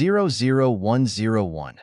00101.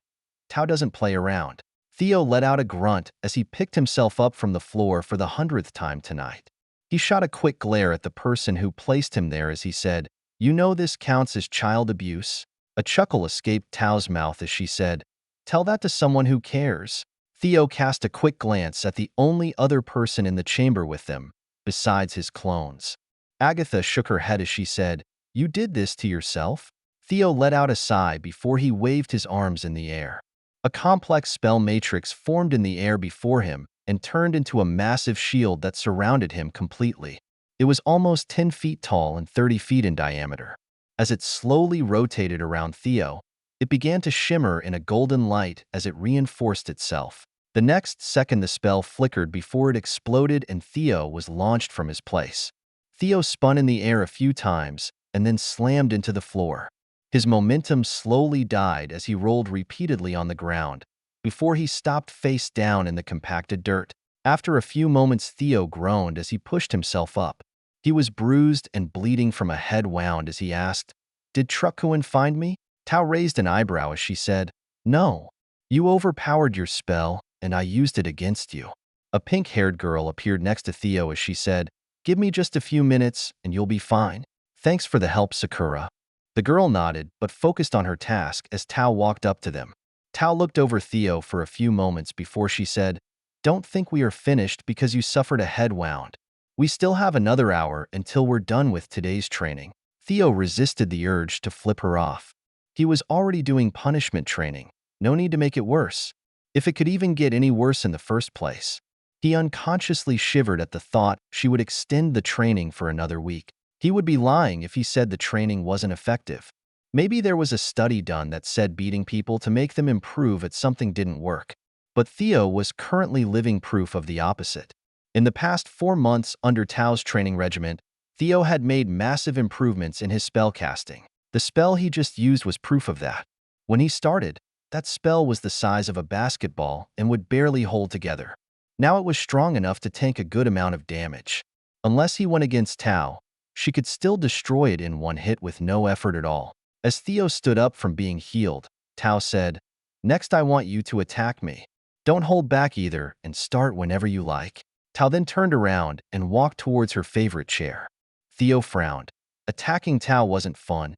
Tao doesn't play around. Theo let out a grunt as he picked himself up from the floor for the 100th time tonight. He shot a quick glare at the person who placed him there as he said, "You know this counts as child abuse?" A chuckle escaped Tao's mouth as she said, "Tell that to someone who cares." Theo cast a quick glance at the only other person in the chamber with them, besides his clones. Agatha shook her head as she said, "You did this to yourself?" Theo let out a sigh before he waved his arms in the air. A complex spell matrix formed in the air before him and turned into a massive shield that surrounded him completely. It was almost 10 feet tall and 30 feet in diameter. As it slowly rotated around Theo, it began to shimmer in a golden light as it reinforced itself. The next second the spell flickered before it exploded and Theo was launched from his place. Theo spun in the air a few times and then slammed into the floor. His momentum slowly died as he rolled repeatedly on the ground, before he stopped face down in the compacted dirt. After a few moments, Theo groaned as he pushed himself up. He was bruised and bleeding from a head wound as he asked, "Did Trukuin find me?" Tao raised an eyebrow as she said, "No. You overpowered your spell, and I used it against you." A pink-haired girl appeared next to Theo as she said, "Give me just a few minutes, and you'll be fine. Thanks for the help, Sakura." The girl nodded, but focused on her task as Tao walked up to them. Tao looked over Theo for a few moments before she said, "Don't think we are finished because you suffered a head wound. We still have another hour until we're done with today's training." Theo resisted the urge to flip her off. He was already doing punishment training. No need to make it worse. If it could even get any worse in the first place. He unconsciously shivered at the thought she would extend the training for another week. He would be lying if he said the training wasn't effective. Maybe there was a study done that said beating people to make them improve at something didn't work. But Theo was currently living proof of the opposite. In the past 4 months under Tao's training regimen, Theo had made massive improvements in his spellcasting. The spell he just used was proof of that. When he started, that spell was the size of a basketball and would barely hold together. Now it was strong enough to tank a good amount of damage. Unless he went against Tao, she could still destroy it in one hit with no effort at all. As Theo stood up from being healed, Tao said, "Next I want you to attack me. Don't hold back either and start whenever you like." Tao then turned around and walked towards her favorite chair. Theo frowned. Attacking Tao wasn't fun.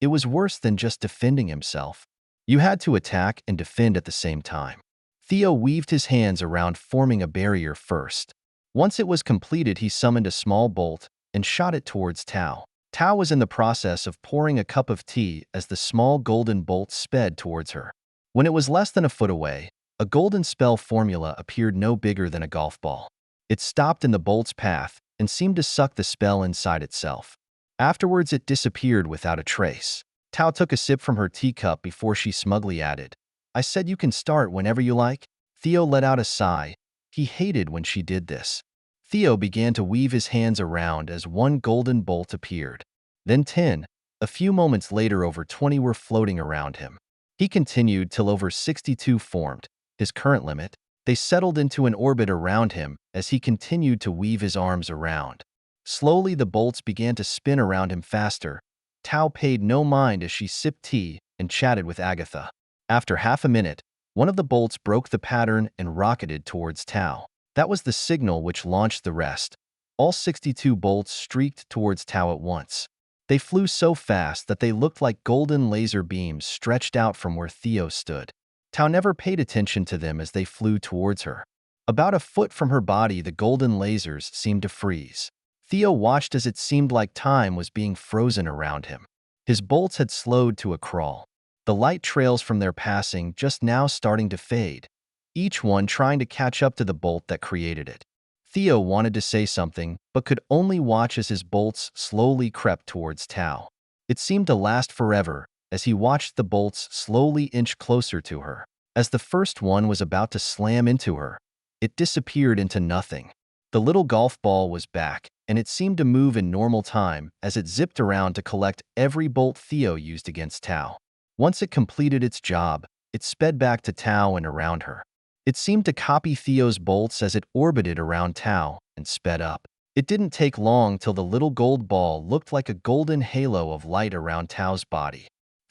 It was worse than just defending himself. You had to attack and defend at the same time. Theo weaved his hands around, forming a barrier first. Once it was completed, he summoned a small bolt and shot it towards Tao. Tao was in the process of pouring a cup of tea as the small golden bolt sped towards her. When it was less than a foot away, a golden spell formula appeared no bigger than a golf ball. It stopped in the bolt's path and seemed to suck the spell inside itself. Afterwards, it disappeared without a trace. Tao took a sip from her teacup before she smugly added, "I said you can start whenever you like." Theo let out a sigh. He hated when she did this. Theo began to weave his hands around as one golden bolt appeared. Then 10. A few moments later, over 20 were floating around him. He continued till over 62 formed, his current limit. They settled into an orbit around him as he continued to weave his arms around. Slowly, the bolts began to spin around him faster. Tao paid no mind as she sipped tea and chatted with Agatha. After half a minute, one of the bolts broke the pattern and rocketed towards Tao. That was the signal which launched the rest. All 62 bolts streaked towards Tao at once. They flew so fast that they looked like golden laser beams stretched out from where Theo stood. Tao never paid attention to them as they flew towards her. About a foot from her body, the golden lasers seemed to freeze. Theo watched as it seemed like time was being frozen around him. His bolts had slowed to a crawl. The light trails from their passing just now starting to fade, each one trying to catch up to the bolt that created it. Theo wanted to say something, but could only watch as his bolts slowly crept towards Tao. It seemed to last forever as he watched the bolts slowly inch closer to her. As the first one was about to slam into her, it disappeared into nothing. The little golf ball was back, and it seemed to move in normal time as it zipped around to collect every bolt Theo used against Tao. Once it completed its job, it sped back to Tao and around her. It seemed to copy Theo's bolts as it orbited around Tao and sped up. It didn't take long till the little gold ball looked like a golden halo of light around Tao's body.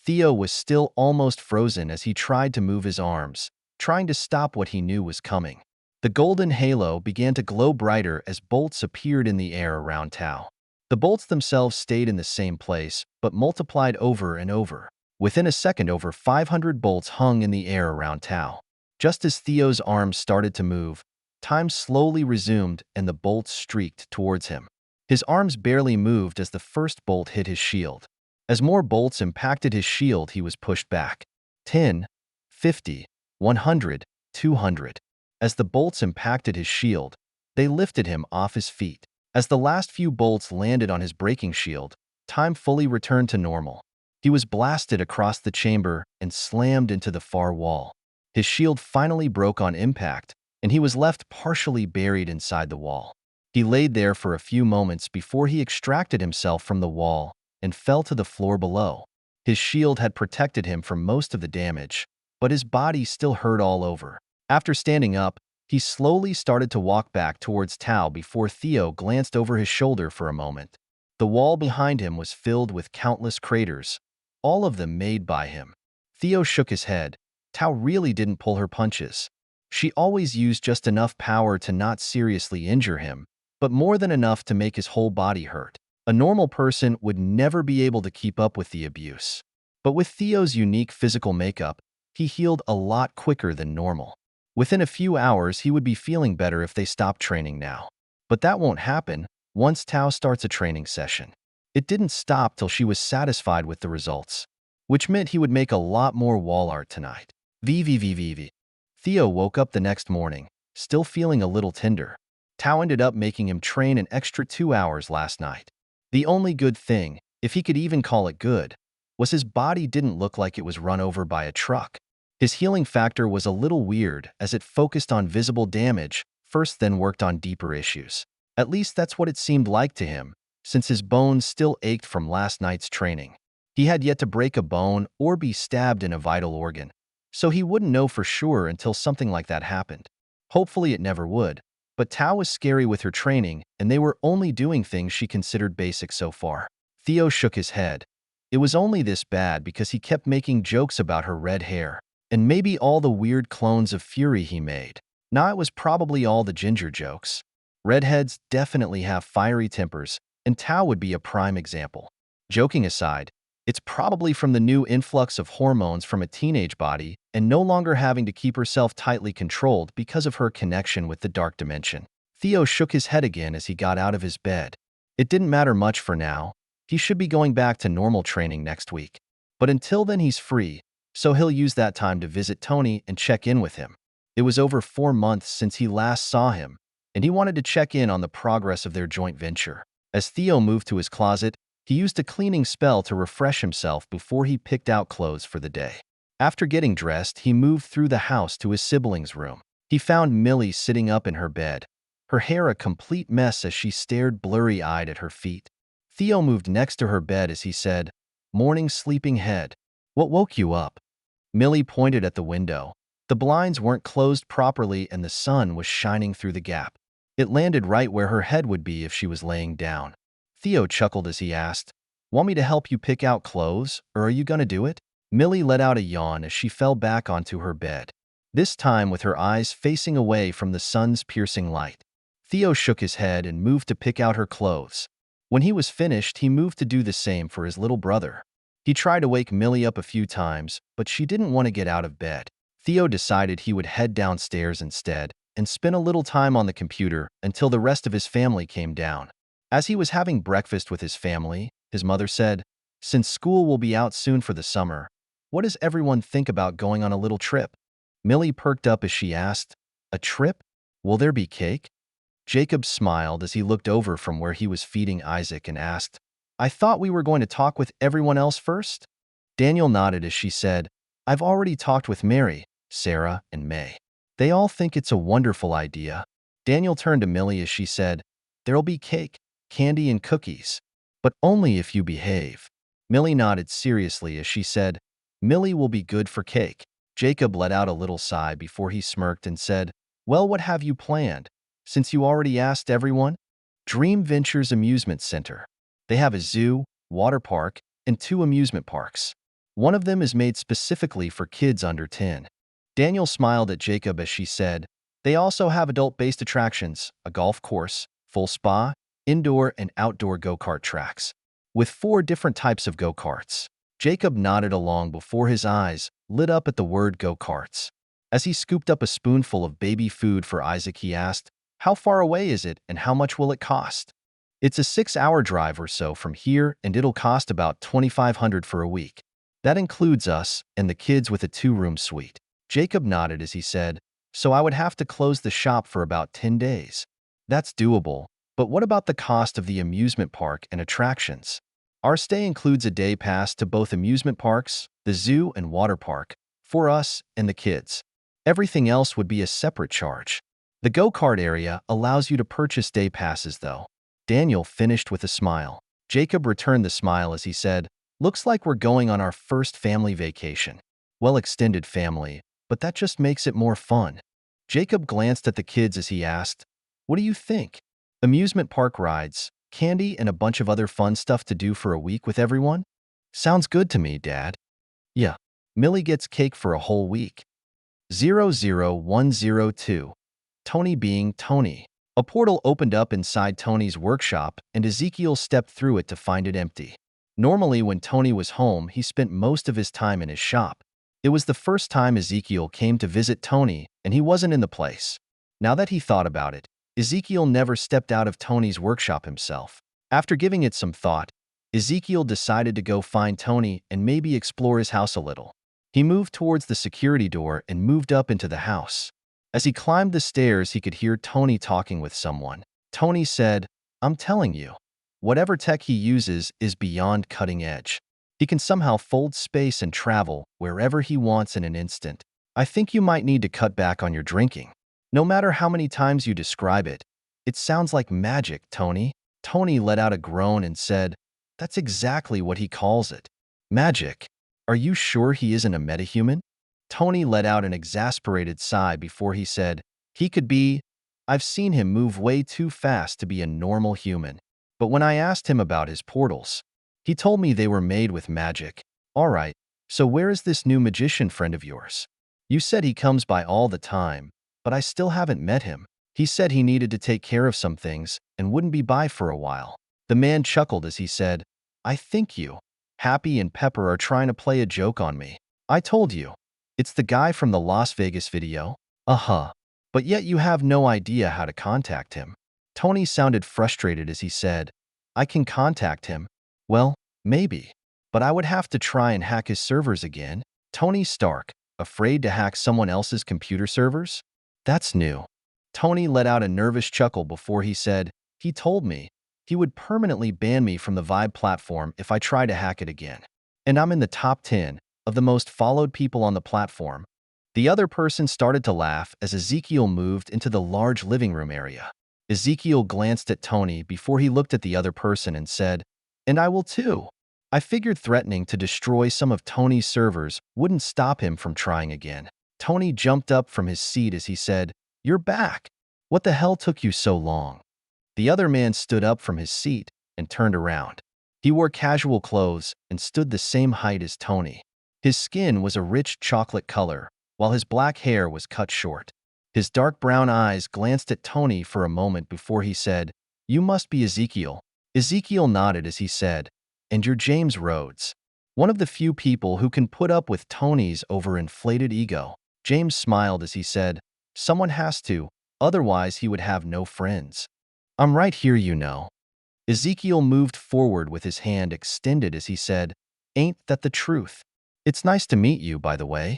Theo was still almost frozen as he tried to move his arms, trying to stop what he knew was coming. The golden halo began to glow brighter as bolts appeared in the air around Tao. The bolts themselves stayed in the same place, but multiplied over and over. Within a second, over 500 bolts hung in the air around Tao. Just as Theo's arms started to move, time slowly resumed and the bolts streaked towards him. His arms barely moved as the first bolt hit his shield. As more bolts impacted his shield, he was pushed back. 10, 50, 100, 200. As the bolts impacted his shield, they lifted him off his feet. As the last few bolts landed on his braking shield, time fully returned to normal. He was blasted across the chamber and slammed into the far wall. His shield finally broke on impact, and he was left partially buried inside the wall. He laid there for a few moments before he extracted himself from the wall and fell to the floor below. His shield had protected him from most of the damage, but his body still hurt all over. After standing up, he slowly started to walk back towards Tao before Theo glanced over his shoulder for a moment. The wall behind him was filled with countless craters, all of them made by him. Theo shook his head. Tao really didn't pull her punches. She always used just enough power to not seriously injure him, but more than enough to make his whole body hurt. A normal person would never be able to keep up with the abuse. But with Theo's unique physical makeup, he healed a lot quicker than normal. Within a few hours, he would be feeling better if they stopped training now. But that won't happen once Tao starts a training session. It didn't stop till she was satisfied with the results, which meant he would make a lot more wall art tonight. VVVVV. Theo woke up the next morning, still feeling a little tender. Tao ended up making him train an extra 2 hours last night. The only good thing, if he could even call it good, was his body didn't look like it was run over by a truck. His healing factor was a little weird as it focused on visible damage first, then worked on deeper issues. At least that's what it seemed like to him, since his bones still ached from last night's training. He had yet to break a bone or be stabbed in a vital organ, so he wouldn't know for sure until something like that happened. Hopefully it never would, but Tao was scary with her training, and they were only doing things she considered basic so far. Theo shook his head. It was only this bad because he kept making jokes about her red hair, and maybe all the weird clones of Fury he made. Nah, it was probably all the ginger jokes. Redheads definitely have fiery tempers, and Tao would be a prime example. Joking aside, it's probably from the new influx of hormones from a teenage body and no longer having to keep herself tightly controlled because of her connection with the dark dimension. Theo shook his head again as he got out of his bed. It didn't matter much for now. He should be going back to normal training next week. But until then he's free, so he'll use that time to visit Tony and check in with him. It was over 4 months since he last saw him, and he wanted to check in on the progress of their joint venture. As Theo moved to his closet, he used a cleaning spell to refresh himself before he picked out clothes for the day. After getting dressed, he moved through the house to his siblings' room. He found Millie sitting up in her bed, her hair a complete mess as she stared blurry-eyed at her feet. Theo moved next to her bed as he said, "Morning, sleeping-head. What woke you up?" Millie pointed at the window. The blinds weren't closed properly and the sun was shining through the gap. It landed right where her head would be if she was laying down. Theo chuckled as he asked, "Want me to help you pick out clothes, or are you gonna do it?" Millie let out a yawn as she fell back onto her bed, this time with her eyes facing away from the sun's piercing light. Theo shook his head and moved to pick out her clothes. When he was finished, he moved to do the same for his little brother. He tried to wake Millie up a few times, but she didn't want to get out of bed. Theo decided he would head downstairs instead and spend a little time on the computer until the rest of his family came down. As he was having breakfast with his family, his mother said, "Since school will be out soon for the summer, what does everyone think about going on a little trip?" Millie perked up as she asked, "A trip? Will there be cake?" Jacob smiled as he looked over from where he was feeding Isaac and asked, "I thought we were going to talk with everyone else first?" Daniel nodded as she said, "I've already talked with Mary, Sarah, and May. They all think it's a wonderful idea." Daniel turned to Millie as she said, "There'll be cake, candy, and cookies, but only if you behave." Millie nodded seriously as she said, "Millie will be good for cake." Jacob let out a little sigh before he smirked and said, "Well, what have you planned, since you already asked everyone?" Dream Ventures Amusement Center. They have a zoo, water park, and 2 amusement parks. One of them is made specifically for kids under 10. Daniel smiled at Jacob as she said, they also have adult-based attractions, a golf course, full spa, indoor and outdoor go-kart tracks, with 4 different types of go-karts. Jacob nodded along before his eyes lit up at the word go-karts. As he scooped up a spoonful of baby food for Isaac, he asked, how far away is it and how much will it cost? It's a 6-hour drive or so from here, and it'll cost about $2,500 for a week. That includes us and the kids with a 2-room suite. Jacob nodded as he said, so I would have to close the shop for about 10 days. That's doable, but what about the cost of the amusement park and attractions? Our stay includes a day pass to both amusement parks, the zoo and water park, for us and the kids. Everything else would be a separate charge. The go-kart area allows you to purchase day passes though. Daniel finished with a smile. Jacob returned the smile as he said, looks like we're going on our first family vacation. Well, extended family, but that just makes it more fun. Jacob glanced at the kids as he asked, what do you think? Amusement park rides, candy, and a bunch of other fun stuff to do for a week with everyone? Sounds good to me, Dad. Yeah. Millie gets cake for a whole week. 00102. Tony being Tony. A portal opened up inside Tony's workshop, and Ezekiel stepped through it to find it empty. Normally, when Tony was home, he spent most of his time in his shop. It was the first time Ezekiel came to visit Tony, and he wasn't in the place. Now that he thought about it, Ezekiel never stepped out of Tony's workshop himself. After giving it some thought, Ezekiel decided to go find Tony and maybe explore his house a little. He moved towards the security door and moved up into the house. As he climbed the stairs, he could hear Tony talking with someone. Tony said, I'm telling you, whatever tech he uses is beyond cutting edge. He can somehow fold space and travel wherever he wants in an instant. I think you might need to cut back on your drinking. No matter how many times you describe it, it sounds like magic, Tony. Tony let out a groan and said, that's exactly what he calls it. Magic. Are you sure he isn't a metahuman? Tony let out an exasperated sigh before he said, he could be. I've seen him move way too fast to be a normal human. But when I asked him about his portals, he told me they were made with magic. All right, so where is this new magician friend of yours? You said he comes by all the time, but I still haven't met him. He said he needed to take care of some things and wouldn't be by for a while. The man chuckled as he said, I think you, Happy and Pepper are trying to play a joke on me. I told you. It's the guy from the Las Vegas video. Uh-huh. But yet you have no idea how to contact him. Tony sounded frustrated as he said, I can contact him. Well, maybe. But I would have to try and hack his servers again. Tony Stark, afraid to hack someone else's computer servers? That's new. Tony let out a nervous chuckle before he said, he told me he would permanently ban me from the Vibe platform if I try to hack it again. And I'm in the top 10 of the most followed people on the platform. The other person started to laugh as Ezekiel moved into the large living room area. Ezekiel glanced at Tony before he looked at the other person and said, and I will too. I figured threatening to destroy some of Tony's servers wouldn't stop him from trying again. Tony jumped up from his seat as he said, you're back. What the hell took you so long? The other man stood up from his seat and turned around. He wore casual clothes and stood the same height as Tony. His skin was a rich chocolate color, while his black hair was cut short. His dark brown eyes glanced at Tony for a moment before he said, you must be Ezekiel. Ezekiel nodded as he said, and you're James Rhodes, one of the few people who can put up with Tony's overinflated ego. James smiled as he said, someone has to, otherwise he would have no friends. I'm right here, you know. Ezekiel moved forward with his hand extended as he said, ain't that the truth? It's nice to meet you, by the way.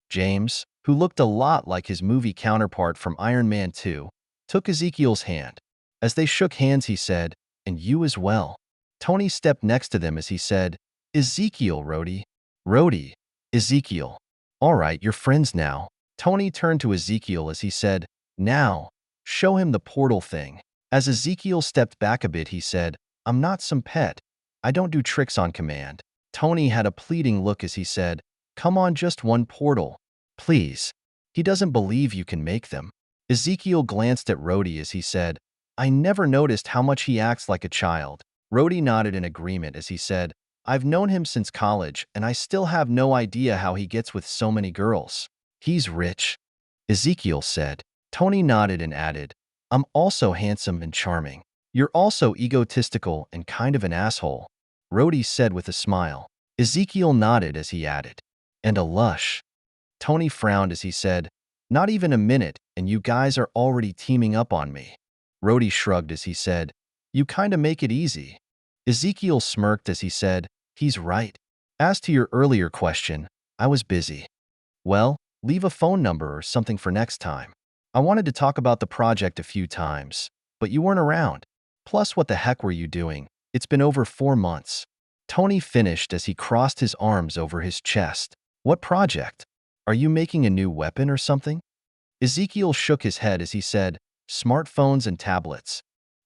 James, who looked a lot like his movie counterpart from Iron Man 2, took Ezekiel's hand. As they shook hands, he said, and you as well. Tony stepped next to them as he said, Ezekiel, Rhodey. Rhodey. Ezekiel. All right, you're friends now. Tony turned to Ezekiel as he said, now, show him the portal thing. As Ezekiel stepped back a bit, he said, I'm not some pet. I don't do tricks on command. Tony had a pleading look as he said, come on, just one portal. Please. He doesn't believe you can make them. Ezekiel glanced at Rhodey as he said, I never noticed how much he acts like a child. Rhodey nodded in agreement as he said, I've known him since college, and I still have no idea how he gets with so many girls. He's rich, Ezekiel said. Tony nodded and added, I'm also handsome and charming. You're also egotistical and kind of an asshole, Rhodey said with a smile. Ezekiel nodded as he added, and a lush. Tony frowned as he said, not even a minute, and you guys are already teaming up on me. Rhodey shrugged as he said, you kinda make it easy. Ezekiel smirked as he said, he's right. As to your earlier question, I was busy. Well, leave a phone number or something for next time. I wanted to talk about the project a few times, but you weren't around. Plus, what the heck were you doing? It's been over 4 months. Tony finished as he crossed his arms over his chest. What project? Are you making a new weapon or something? Ezekiel shook his head as he said, smartphones and tablets.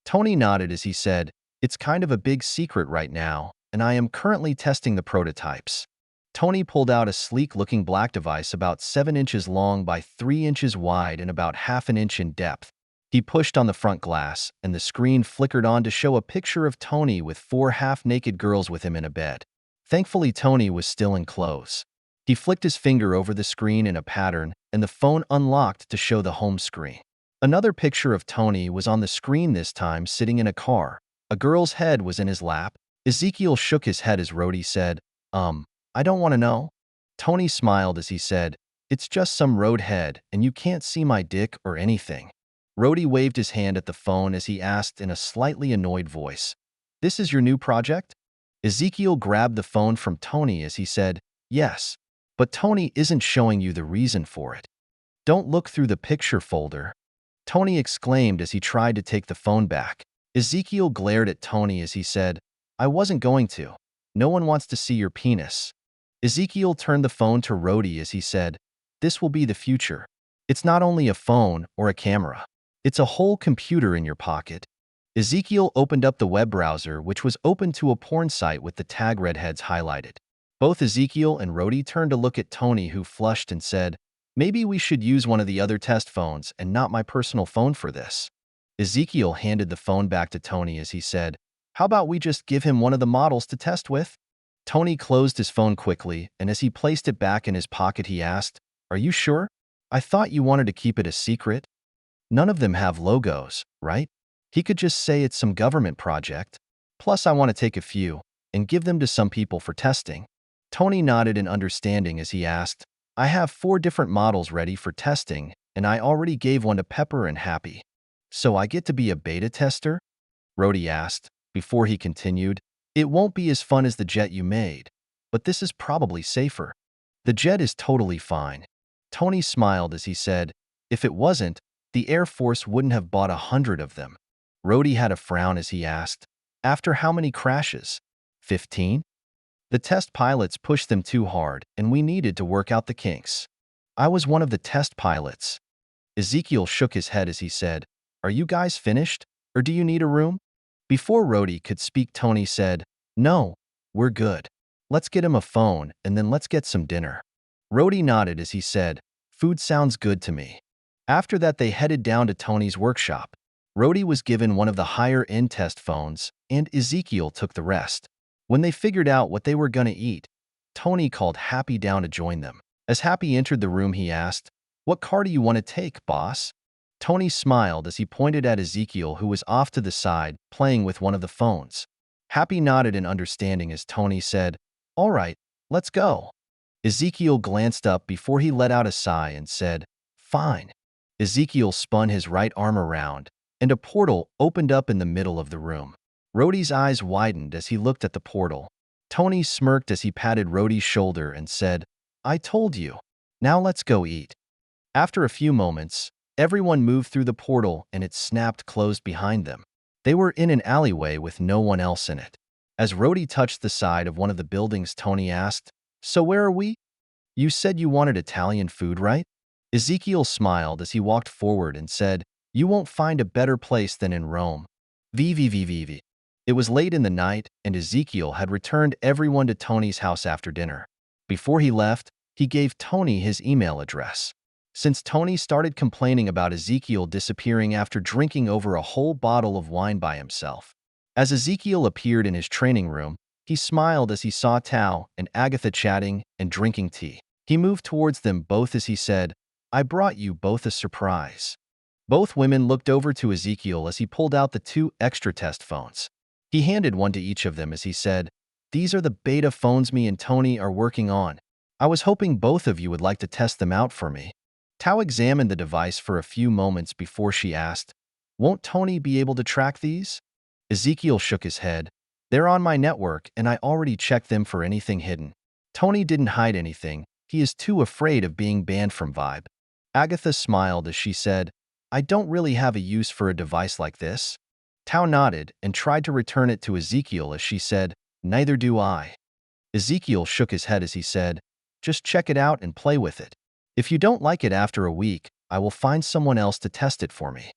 Tony nodded as he said, it's kind of a big secret right now, and I am currently testing the prototypes. Tony pulled out a sleek-looking black device about 7 inches long by 3 inches wide and about half an inch in depth. He pushed on the front glass, and the screen flickered on to show a picture of Tony with 4 half-naked girls with him in a bed. Thankfully, Tony was still in clothes. He flicked his finger over the screen in a pattern, and the phone unlocked to show the home screen. Another picture of Tony was on the screen, this time sitting in a car. A girl's head was in his lap. Ezekiel shook his head as Rhodey said, I don't want to know. Tony smiled as he said, it's just some road head, and you can't see my dick or anything. Rhodey waved his hand at the phone as he asked in a slightly annoyed voice, this is your new project? Ezekiel grabbed the phone from Tony as he said, yes, but Tony isn't showing you the reason for it. Don't look through the picture folder, Tony exclaimed as he tried to take the phone back. Ezekiel glared at Tony as he said, I wasn't going to. No one wants to see your penis. Ezekiel turned the phone to Rhodey as he said, this will be the future. It's not only a phone or a camera. It's a whole computer in your pocket. Ezekiel opened up the web browser, which was open to a porn site with the tag redheads highlighted. Both Ezekiel and Rhodey turned to look at Tony, who flushed and said, maybe we should use one of the other test phones and not my personal phone for this. Ezekiel handed the phone back to Tony as he said, how about we just give him one of the models to test with? Tony closed his phone quickly, and as he placed it back in his pocket, he asked, are you sure? I thought you wanted to keep it a secret. None of them have logos, right? He could just say it's some government project. Plus, I want to take a few and give them to some people for testing. Tony nodded in understanding as he asked, I have 4 different models ready for testing, and I already gave one to Pepper and Happy. So I get to be a beta tester? Rhodey asked, before he continued, it won't be as fun as the jet you made, but this is probably safer. The jet is totally fine. Tony smiled as he said, if it wasn't, the Air Force wouldn't have bought 100 of them. Rhodey had a frown as he asked, after how many crashes? 15? The test pilots pushed them too hard, and we needed to work out the kinks. I was one of the test pilots. Ezekiel shook his head as he said, are you guys finished, or do you need a room? Before Rhodey could speak, Tony said, no, we're good. Let's get him a phone, and then let's get some dinner. Rhodey nodded as he said, food sounds good to me. After that, they headed down to Tony's workshop. Rhodey was given one of the higher-end test phones, and Ezekiel took the rest. When they figured out what they were gonna eat, Tony called Happy down to join them. As Happy entered the room, he asked, what car do you want to take, boss? Tony smiled as he pointed at Ezekiel, who was off to the side, playing with one of the phones. Happy nodded in understanding as Tony said, all right, let's go. Ezekiel glanced up before he let out a sigh and said, fine. Ezekiel spun his right arm around, and a portal opened up in the middle of the room. Rhodey's eyes widened as he looked at the portal. Tony smirked as he patted Rhodey's shoulder and said, I told you. Now let's go eat. After a few moments, everyone moved through the portal and it snapped closed behind them. They were in an alleyway with no one else in it. As Rhodey touched the side of one of the buildings, Tony asked, so where are we? You said you wanted Italian food, right? Ezekiel smiled as he walked forward and said, you won't find a better place than in Rome. VVVVV. It was late in the night, and Ezekiel had returned everyone to Tony's house after dinner. Before he left, he gave Tony his email address. Since Tony started complaining about Ezekiel disappearing after drinking over a whole bottle of wine by himself. As Ezekiel appeared in his training room, He smiled as he saw Tao and Agatha chatting and drinking tea. He moved towards them both as he said, "I brought you both a surprise." Both women looked over to Ezekiel as he pulled out the two extra test phones. He handed one to each of them as he said, "These are the beta phones me and Tony are working on. I was hoping both of you would like to test them out for me." Tao examined the device for a few moments before she asked, "Won't Tony be able to track these?" Ezekiel shook his head. "They're on my network and I already checked them for anything hidden." Tony didn't hide anything. He is too afraid of being banned from Vibe. Agatha smiled as she said, "I don't really have a use for a device like this." Tao nodded and tried to return it to Ezekiel as she said, "Neither do I." Ezekiel shook his head as he said, "Just check it out and play with it. If you don't like it after a week, I will find someone else to test it for me."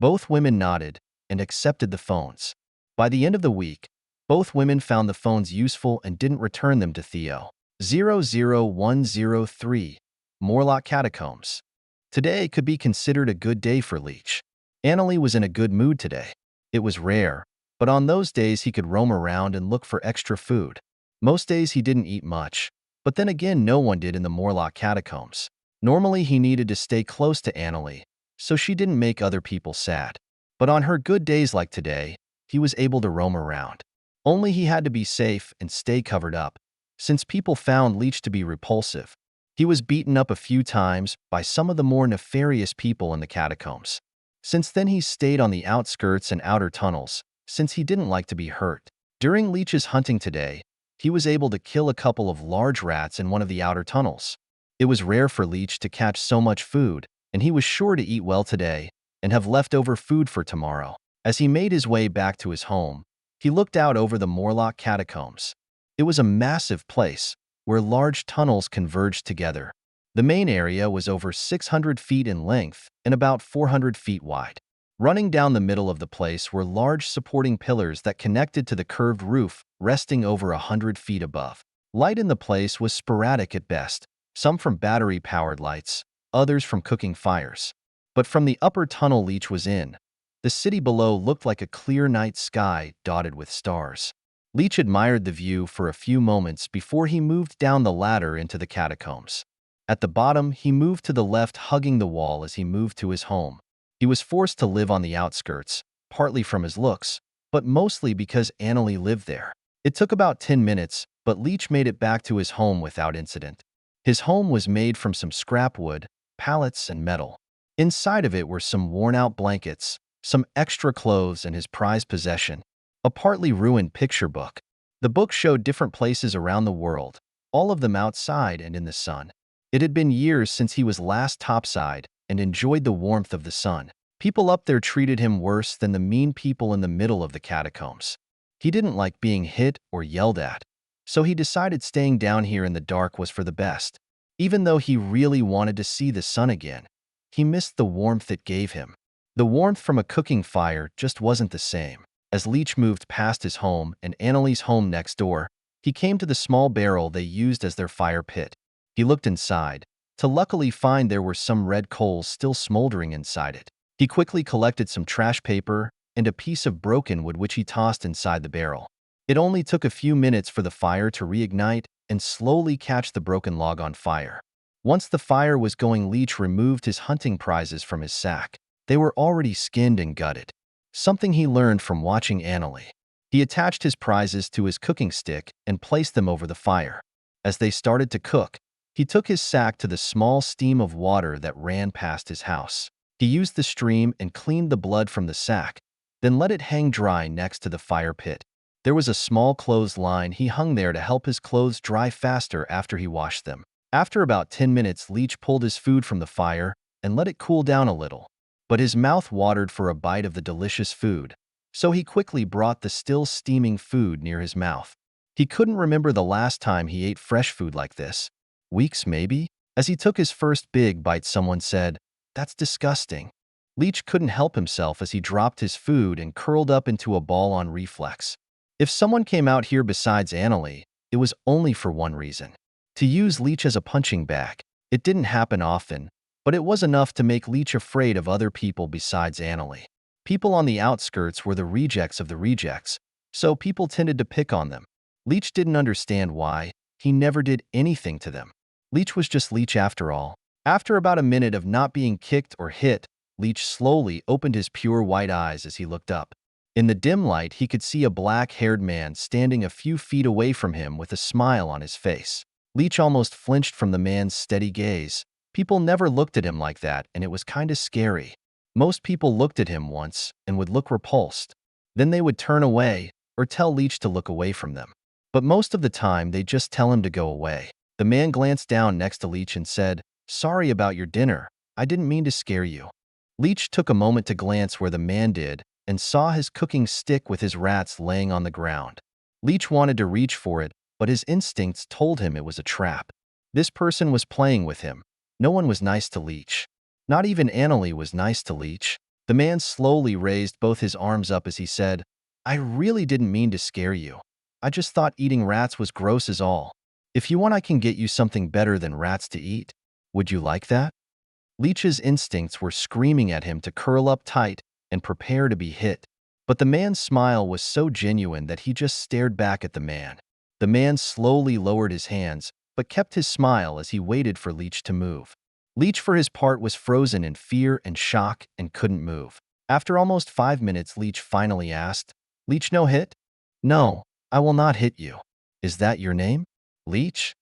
Both women nodded and accepted the phones. By the end of the week, both women found the phones useful and didn't return them to Theo. 00103. Morlock Catacombs. Today could be considered a good day for Leech. Annalie was in a good mood today. It was rare, but on those days he could roam around and look for extra food. Most days he didn't eat much, but then again no one did in the Morlock Catacombs. Normally he needed to stay close to Annalie, so she didn't make other people sad. But on her good days like today, he was able to roam around. Only he had to be safe and stay covered up, since people found Leech to be repulsive. He was beaten up a few times by some of the more nefarious people in the catacombs. Since then he stayed on the outskirts and outer tunnels, since he didn't like to be hurt. During Leech's hunting today, he was able to kill a couple of large rats in one of the outer tunnels. It was rare for Leech to catch so much food, and he was sure to eat well today and have leftover food for tomorrow. As he made his way back to his home, he looked out over the Morlock Catacombs. It was a massive place, where large tunnels converged together. The main area was over 600 feet in length and about 400 feet wide. Running down the middle of the place were large supporting pillars that connected to the curved roof, resting over 100 feet above. Light in the place was sporadic at best, some from battery-powered lights, others from cooking fires. But from the upper tunnel Leech was in, the city below looked like a clear night sky dotted with stars. Leech admired the view for a few moments before he moved down the ladder into the catacombs. At the bottom, he moved to the left, hugging the wall as he moved to his home. He was forced to live on the outskirts, partly from his looks, but mostly because Annalie lived there. It took about 10 minutes, but Leech made it back to his home without incident. His home was made from some scrap wood, pallets, and metal. Inside of it were some worn-out blankets, some extra clothes, and his prized possession, a partly ruined picture book. The book showed different places around the world, all of them outside and in the sun. It had been years since he was last topside and enjoyed the warmth of the sun. People up there treated him worse than the mean people in the middle of the catacombs. He didn't like being hit or yelled at, so he decided staying down here in the dark was for the best. Even though he really wanted to see the sun again, he missed the warmth it gave him. The warmth from a cooking fire just wasn't the same. As Leech moved past his home and Annalie's home next door, he came to the small barrel they used as their fire pit. He looked inside, to luckily find there were some red coals still smoldering inside it. He quickly collected some trash paper and a piece of broken wood which he tossed inside the barrel. It only took a few minutes for the fire to reignite and slowly catch the broken log on fire. Once the fire was going, Leech removed his hunting prizes from his sack. They were already skinned and gutted, something he learned from watching Annalie. He attached his prizes to his cooking stick and placed them over the fire. As they started to cook, he took his sack to the small stream of water that ran past his house. He used the stream and cleaned the blood from the sack, then let it hang dry next to the fire pit. There was a small clothesline he hung there to help his clothes dry faster after he washed them. After about 10 minutes, Leech pulled his food from the fire and let it cool down a little. But his mouth watered for a bite of the delicious food, so he quickly brought the still steaming food near his mouth. He couldn't remember the last time he ate fresh food like this. Weeks, maybe? As he took his first big bite, someone said, "That's disgusting." Leech couldn't help himself as he dropped his food and curled up into a ball on reflex. If someone came out here besides Annalie, it was only for one reason: to use Leech as a punching bag. It didn't happen often, but it was enough to make Leech afraid of other people besides Annalie. People on the outskirts were the rejects of the rejects, so people tended to pick on them. Leech didn't understand why. He never did anything to them. Leech was just Leech after all. After about a minute of not being kicked or hit, Leech slowly opened his pure white eyes as he looked up. In the dim light, he could see a black-haired man standing a few feet away from him with a smile on his face. Leech almost flinched from the man's steady gaze. People never looked at him like that, and it was kinda scary. Most people looked at him once and would look repulsed. Then they would turn away or tell Leech to look away from them. But most of the time, they'd just tell him to go away. The man glanced down next to Leech and said, "Sorry about your dinner. I didn't mean to scare you." Leech took a moment to glance where the man did and saw his cooking stick with his rats laying on the ground. Leech wanted to reach for it, but his instincts told him it was a trap. This person was playing with him. No one was nice to Leech. Not even Annalie was nice to Leech. The man slowly raised both his arms up as he said, "I really didn't mean to scare you. I just thought eating rats was gross as all. If you want, I can get you something better than rats to eat. Would you like that?" Leech's instincts were screaming at him to curl up tight and prepare to be hit. But the man's smile was so genuine that he just stared back at the man. The man slowly lowered his hands, but kept his smile as he waited for Leech to move. Leech, for his part, was frozen in fear and shock and couldn't move. After almost 5 minutes, Leech finally asked, "Leech, no hit?" "No, I will not hit you." "Is that your name, Leech?"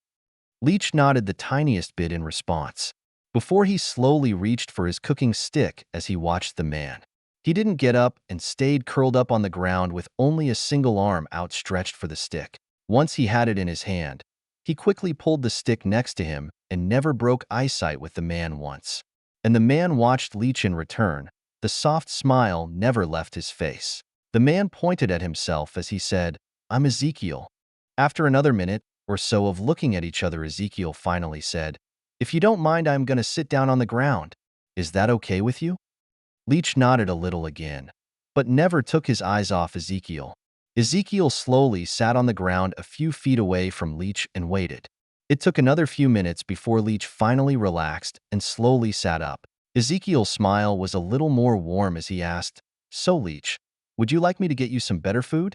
Leech nodded the tiniest bit in response, before he slowly reached for his cooking stick as he watched the man. He didn't get up and stayed curled up on the ground with only a single arm outstretched for the stick. Once he had it in his hand, he quickly pulled the stick next to him and never broke eyesight with the man once. And the man watched Leech in return. The soft smile never left his face. The man pointed at himself as he said, "I'm Ezekiel." After another minute or so of looking at each other, Ezekiel finally said, "If you don't mind, I'm going to sit down on the ground. Is that okay with you?" Leech nodded a little again, but never took his eyes off Ezekiel. Ezekiel slowly sat on the ground a few feet away from Leech and waited. It took another few minutes before Leech finally relaxed and slowly sat up. Ezekiel's smile was a little more warm as he asked, "So, Leech, would you like me to get you some better food?"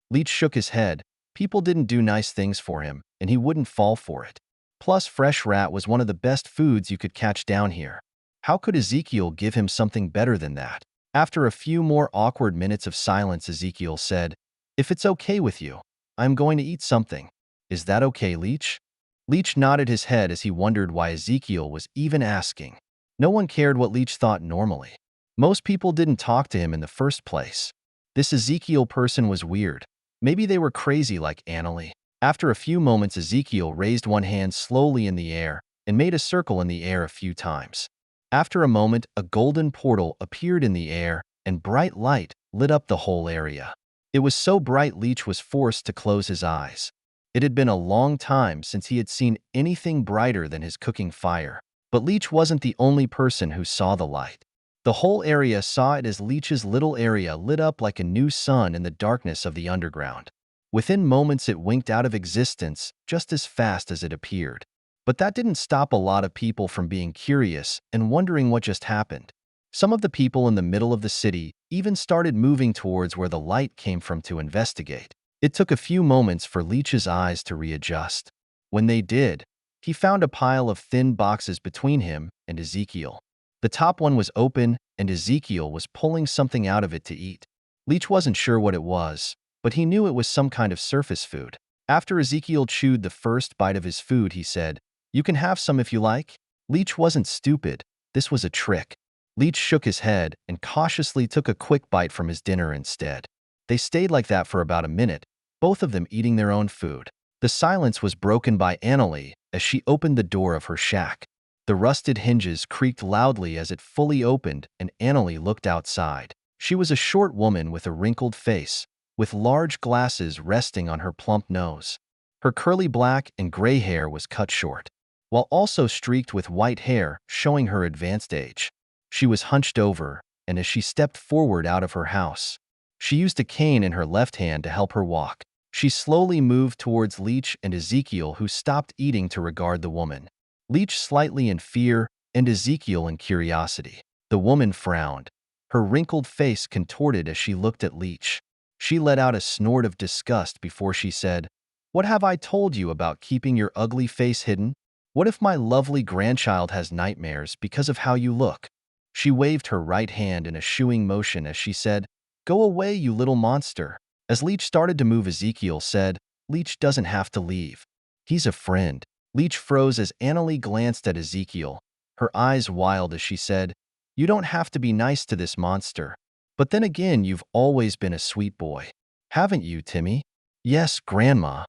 Leech shook his head. People didn't do nice things for him, and he wouldn't fall for it. Plus, fresh rat was one of the best foods you could catch down here. How could Ezekiel give him something better than that? After a few more awkward minutes of silence, Ezekiel said, "If it's okay with you, I'm going to eat something. Is that okay, Leech?" Leech nodded his head as he wondered why Ezekiel was even asking. No one cared what Leech thought normally. Most people didn't talk to him in the first place. This Ezekiel person was weird. Maybe they were crazy like Annalie. After a few moments, Ezekiel raised one hand slowly in the air and made a circle in the air a few times. After a moment, a golden portal appeared in the air and bright light lit up the whole area. It was so bright Leech was forced to close his eyes. It had been a long time since he had seen anything brighter than his cooking fire. But Leech wasn't the only person who saw the light. The whole area saw it as Leech's little area lit up like a new sun in the darkness of the underground. Within moments, it winked out of existence just as fast as it appeared. But that didn't stop a lot of people from being curious and wondering what just happened. Some of the people in the middle of the city even started moving towards where the light came from to investigate. It took a few moments for Leech's eyes to readjust. When they did, he found a pile of thin boxes between him and Ezekiel. The top one was open, and Ezekiel was pulling something out of it to eat. Leech wasn't sure what it was, but he knew it was some kind of surface food. After Ezekiel chewed the first bite of his food, he said, "You can have some if you like." Leech wasn't stupid. This was a trick. Leech shook his head and cautiously took a quick bite from his dinner instead. They stayed like that for about a minute, both of them eating their own food. The silence was broken by Annalie as she opened the door of her shack. The rusted hinges creaked loudly as it fully opened, and Annalie looked outside. She was a short woman with a wrinkled face, with large glasses resting on her plump nose. Her curly black and gray hair was cut short, while also streaked with white hair, showing her advanced age. She was hunched over, and as she stepped forward out of her house, she used a cane in her left hand to help her walk. She slowly moved towards Leech and Ezekiel, who stopped eating to regard the woman. Leech slightly in fear, and Ezekiel in curiosity. The woman frowned. Her wrinkled face contorted as she looked at Leech. She let out a snort of disgust before she said, What have I told you about keeping your ugly face hidden? What if my lovely grandchild has nightmares because of how you look?" She waved her right hand in a shooing motion as she said, "Go away, you little monster." As Leech started to move, Ezekiel said, "Leech doesn't have to leave. He's a friend." Leech froze as Annalie glanced at Ezekiel, her eyes wild as she said, "You don't have to be nice to this monster. But then again, you've always been a sweet boy. Haven't you, Timmy?" "Yes, Grandma,"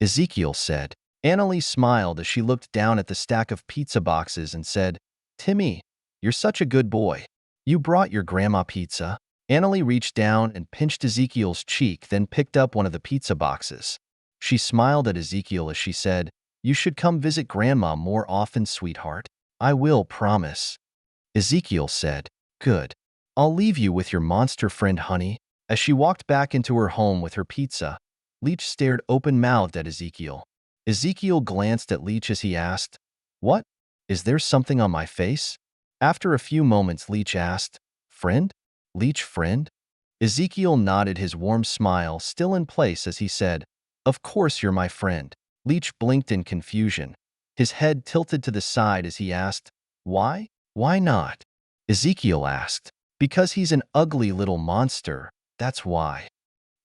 Ezekiel said. Annalie smiled as she looked down at the stack of pizza boxes and said, "Timmy, you're such a good boy. You brought your grandma pizza." Annalie reached down and pinched Ezekiel's cheek, then picked up one of the pizza boxes. She smiled at Ezekiel as she said, "You should come visit Grandma more often, sweetheart." "I will, promise," Ezekiel said. "Good. I'll leave you with your monster friend, honey." As she walked back into her home with her pizza, Leech stared open-mouthed at Ezekiel. Ezekiel glanced at Leech as he asked, "What? Is there something on my face?" After a few moments, Leech asked, "Friend? Leech friend?" Ezekiel nodded, his warm smile still in place as he said, "Of course you're my friend." Leech blinked in confusion. His head tilted to the side as he asked, "Why? Why not?" Ezekiel asked, "Because he's an ugly little monster, that's why."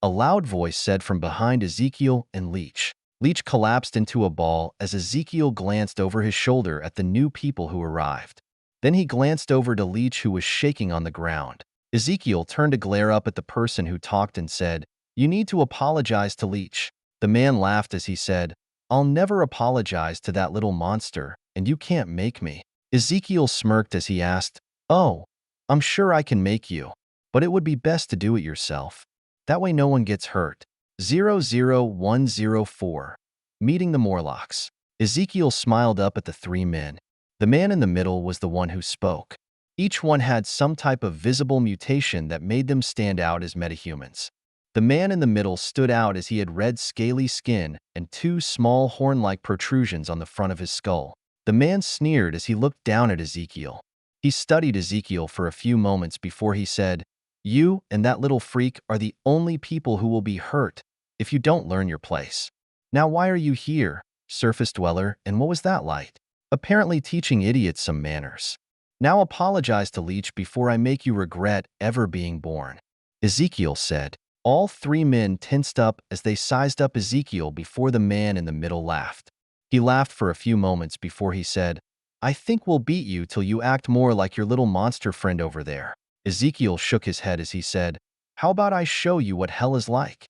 A loud voice said from behind Ezekiel and Leech. Leech collapsed into a ball as Ezekiel glanced over his shoulder at the new people who arrived. Then he glanced over to Leech, who was shaking on the ground. Ezekiel turned to glare up at the person who talked and said, "You need to apologize to Leech." The man laughed as he said, "I'll never apologize to that little monster, and you can't make me." Ezekiel smirked as he asked, "Oh, I'm sure I can make you, but it would be best to do it yourself. That way no one gets hurt." 00104. Meeting the Morlocks. Ezekiel smiled up at the three men. The man in the middle was the one who spoke. Each one had some type of visible mutation that made them stand out as metahumans. The man in the middle stood out as he had red scaly skin and two small horn-like protrusions on the front of his skull. The man sneered as he looked down at Ezekiel. He studied Ezekiel for a few moments before he said, "You and that little freak are the only people who will be hurt if you don't learn your place. Now why are you here, surface dweller, and what was that like? Apparently teaching idiots some manners. Now apologize to Leech before I make you regret ever being born," Ezekiel said. All three men tensed up as they sized up Ezekiel before the man in the middle laughed. He laughed for a few moments before he said, "I think we'll beat you till you act more like your little monster friend over there." Ezekiel shook his head as he said, "How about I show you what hell is like?"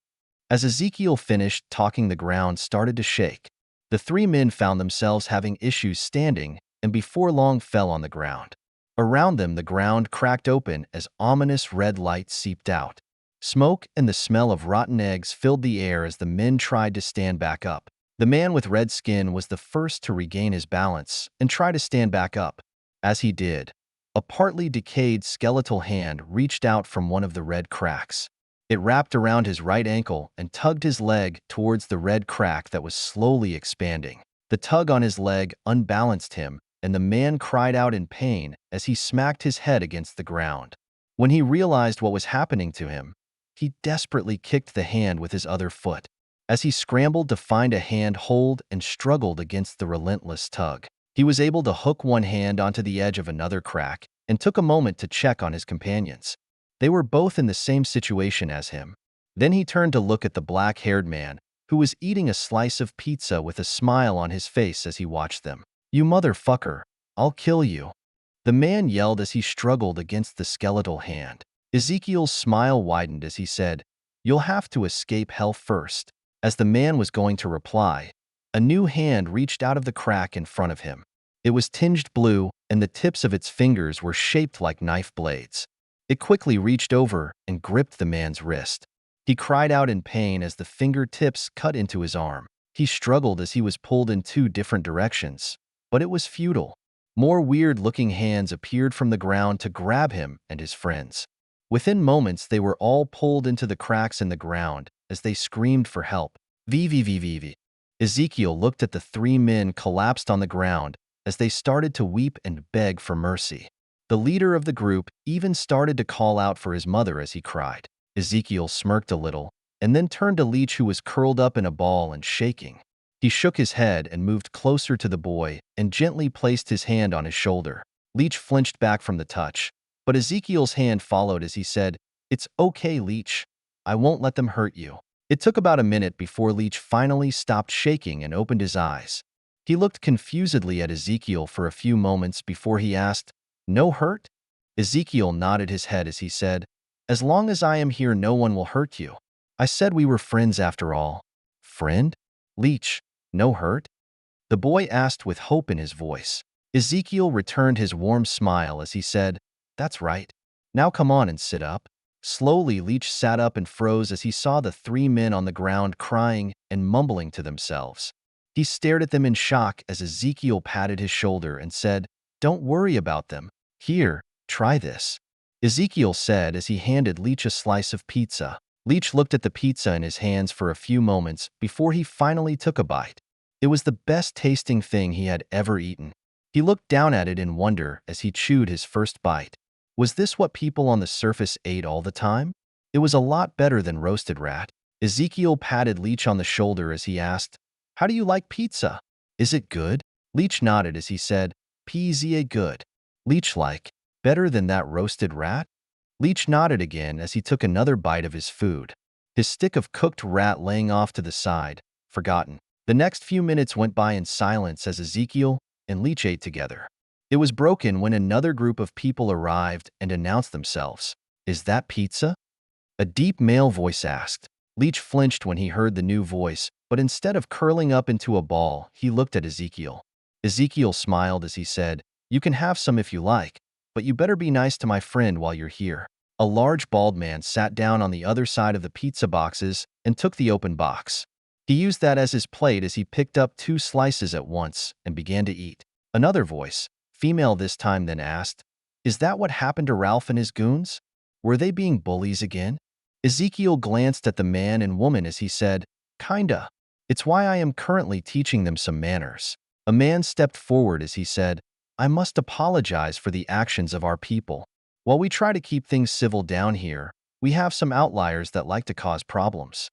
As Ezekiel finished talking, the ground started to shake. The three men found themselves having issues standing and before long fell on the ground. Around them, the ground cracked open as ominous red light seeped out. Smoke and the smell of rotten eggs filled the air as the men tried to stand back up. The man with red skin was the first to regain his balance and try to stand back up. As he did, a partly decayed skeletal hand reached out from one of the red cracks. It wrapped around his right ankle and tugged his leg towards the red crack that was slowly expanding. The tug on his leg unbalanced him, and the man cried out in pain as he smacked his head against the ground. When he realized what was happening to him, he desperately kicked the hand with his other foot. As he scrambled to find a hand hold and struggled against the relentless tug, he was able to hook one hand onto the edge of another crack and took a moment to check on his companions. They were both in the same situation as him. Then he turned to look at the black-haired man, who was eating a slice of pizza with a smile on his face as he watched them. "You motherfucker, I'll kill you," the man yelled as he struggled against the skeletal hand. Ezekiel's smile widened as he said, "You'll have to escape hell first." As the man was going to reply, a new hand reached out of the crack in front of him. It was tinged blue, and the tips of its fingers were shaped like knife blades. It quickly reached over and gripped the man's wrist. He cried out in pain as the fingertips cut into his arm. He struggled as he was pulled in two different directions, but it was futile. More weird-looking hands appeared from the ground to grab him and his friends. Within moments, they were all pulled into the cracks in the ground as they screamed for help. VVVVV. Ezekiel looked at the three men collapsed on the ground as they started to weep and beg for mercy. The leader of the group even started to call out for his mother as he cried. Ezekiel smirked a little and then turned to Leech, who was curled up in a ball and shaking. He shook his head and moved closer to the boy and gently placed his hand on his shoulder. Leech flinched back from the touch, but Ezekiel's hand followed as he said, "It's okay, Leech. I won't let them hurt you." It took about a minute before Leech finally stopped shaking and opened his eyes. He looked confusedly at Ezekiel for a few moments before he asked, "No hurt?" Ezekiel nodded his head as he said, "As long as I am here, no one will hurt you. I said we were friends after all." "Friend? Leech, no hurt?" the boy asked with hope in his voice. Ezekiel returned his warm smile as he said, "That's right. Now come on and sit up." Slowly, Leech sat up and froze as he saw the three men on the ground crying and mumbling to themselves. He stared at them in shock as Ezekiel patted his shoulder and said, "Don't worry about them. Here, try this," Ezekiel said as he handed Leech a slice of pizza. Leech looked at the pizza in his hands for a few moments before he finally took a bite. It was the best tasting thing he had ever eaten. He looked down at it in wonder as he chewed his first bite. Was this what people on the surface ate all the time? It was a lot better than roasted rat. Ezekiel patted Leech on the shoulder as he asked, "How do you like pizza? Is it good?" Leech nodded as he said, "Pizza good." Leech like, better than that roasted rat? Leech nodded again as he took another bite of his food, his stick of cooked rat laying off to the side, forgotten. The next few minutes went by in silence as Ezekiel and Leech ate together. It was broken when another group of people arrived and announced themselves. "Is that pizza?" a deep male voice asked. Leech flinched when he heard the new voice, but instead of curling up into a ball, he looked at Ezekiel. Ezekiel smiled as he said, "You can have some if you like, but you better be nice to my friend while you're here." A large bald man sat down on the other side of the pizza boxes and took the open box. He used that as his plate as he picked up 2 slices at once and began to eat. Another voice, female this time, then asked, "Is that what happened to Ralph and his goons? Were they being bullies again?" Ezekiel glanced at the man and woman as he said, "Kinda. It's why I am currently teaching them some manners." A man stepped forward as he said, "I must apologize for the actions of our people. While we try to keep things civil down here, we have some outliers that like to cause problems."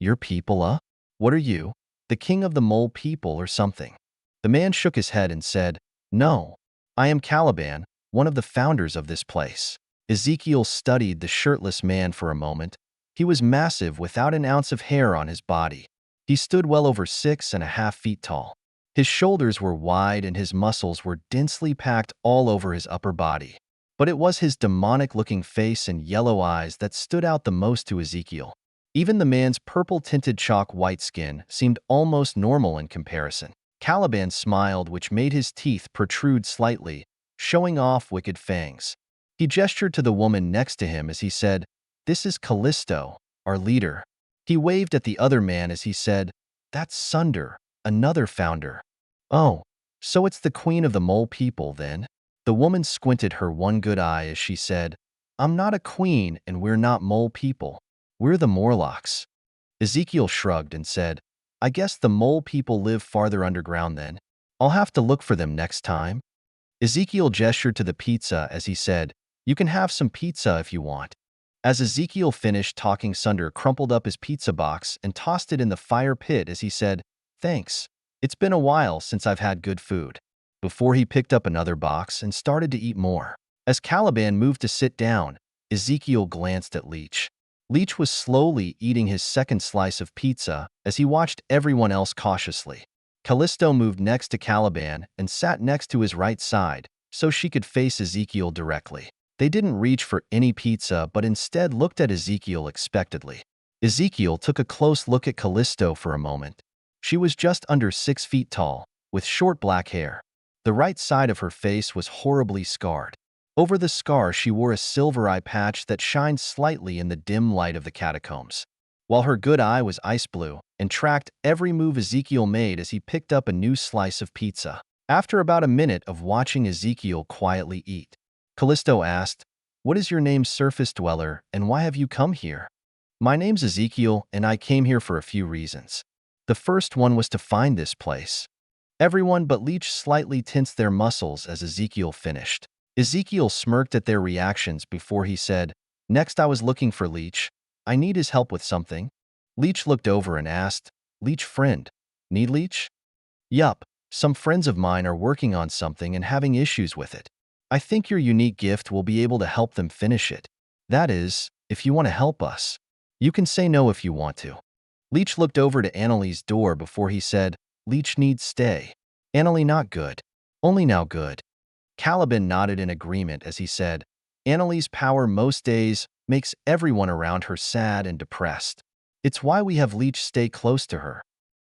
"Your people, What are you? The king of the mole people or something?" The man shook his head and said, "No. I am Caliban, one of the founders of this place." Ezekiel studied the shirtless man for a moment. He was massive without an ounce of hair on his body. He stood well over 6.5 feet tall. His shoulders were wide and his muscles were densely packed all over his upper body. But it was his demonic-looking face and yellow eyes that stood out the most to Ezekiel. Even the man's purple-tinted chalk-white skin seemed almost normal in comparison. Caliban smiled, which made his teeth protrude slightly, showing off wicked fangs. He gestured to the woman next to him as he said, "This is Callisto, our leader." He waved at the other man as he said, "That's Sunder, another founder." "Oh, so it's the queen of the mole people, then?" The woman squinted her one good eye as she said, "I'm not a queen and we're not mole people. We're the Morlocks." Ezekiel shrugged and said, "I guess the mole people live farther underground then. I'll have to look for them next time." Ezekiel gestured to the pizza as he said, "You can have some pizza if you want." As Ezekiel finished talking, Sunder crumpled up his pizza box and tossed it in the fire pit as he said, "Thanks. It's been a while since I've had good food." Before he picked up another box and started to eat more. As Caliban moved to sit down, Ezekiel glanced at Leech. Leech was slowly eating his second slice of pizza as he watched everyone else cautiously. Callisto moved next to Caliban and sat next to his right side so she could face Ezekiel directly. They didn't reach for any pizza but instead looked at Ezekiel expectantly. Ezekiel took a close look at Callisto for a moment. She was just under 6 feet tall, with short black hair. The right side of her face was horribly scarred. Over the scar, she wore a silver eye patch that shined slightly in the dim light of the catacombs, while her good eye was ice blue and tracked every move Ezekiel made as he picked up a new slice of pizza. After about a minute of watching Ezekiel quietly eat, Callisto asked, "What is your name, surface dweller, and why have you come here?" "My name's Ezekiel, and I came here for a few reasons. The first one was to find this place." Everyone but Leech slightly tensed their muscles as Ezekiel finished. Ezekiel smirked at their reactions before he said, "Next, I was looking for Leech. I need his help with something." Leech looked over and asked, Leech friend, need Leech? Yup, some friends of mine are working on something and having issues with it. I think your unique gift will be able to help them finish it. That is, if you want to help us. You can say no if you want to. Leech looked over to Annalie's door before he said, Leech needs stay. Annalie not good. Only now good. Caliban nodded in agreement as he said, Annalie's power most days makes everyone around her sad and depressed. It's why we have Leech stay close to her.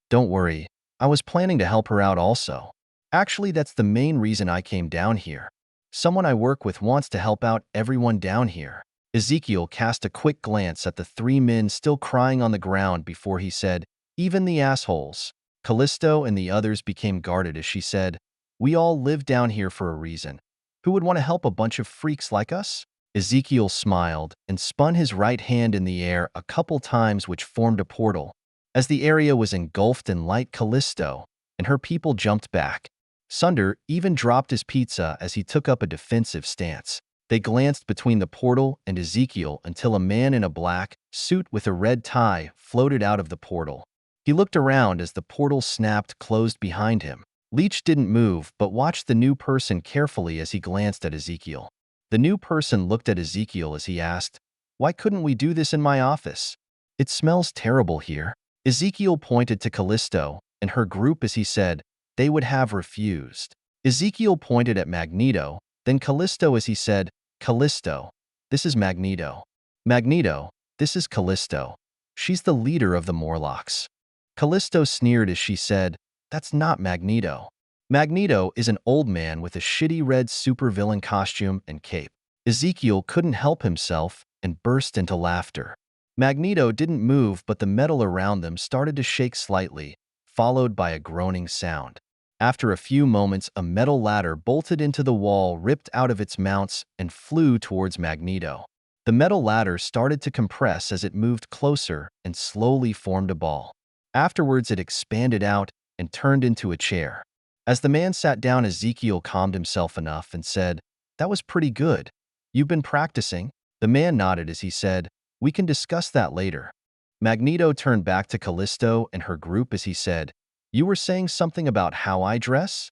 Don't worry, I was planning to help her out also. Actually, that's the main reason I came down here. Someone I work with wants to help out everyone down here. Ezekiel cast a quick glance at the three men still crying on the ground before he said, even the assholes. Callisto and the others became guarded as she said, we all live down here for a reason. Who would want to help a bunch of freaks like us? Ezekiel smiled and spun his right hand in the air a couple times, which formed a portal. As the area was engulfed in light, Callisto and her people jumped back. Sunder even dropped his pizza as he took up a defensive stance. They glanced between the portal and Ezekiel until a man in a black suit with a red tie floated out of the portal. He looked around as the portal snapped closed behind him. Leech didn't move but watched the new person carefully as he glanced at Ezekiel. The new person looked at Ezekiel as he asked, why couldn't we do this in my office? It smells terrible here. Ezekiel pointed to Callisto and her group as he said, they would have refused. Ezekiel pointed at Magneto, then Callisto as he said, Callisto, this is Magneto. Magneto, this is Callisto. She's the leader of the Morlocks. Callisto sneered as she said, that's not Magneto. Magneto is an old man with a shitty red supervillain costume and cape. Ezekiel couldn't help himself and burst into laughter. Magneto didn't move, but the metal around them started to shake slightly, followed by a groaning sound. After a few moments, a metal ladder bolted into the wall, ripped out of its mounts, and flew towards Magneto. The metal ladder started to compress as it moved closer and slowly formed a ball. Afterwards, it expanded out and turned into a chair. As the man sat down, Ezekiel calmed himself enough and said, that was pretty good. You've been practicing? The man nodded as he said, we can discuss that later. Magneto turned back to Callisto and her group as he said, you were saying something about how I dress?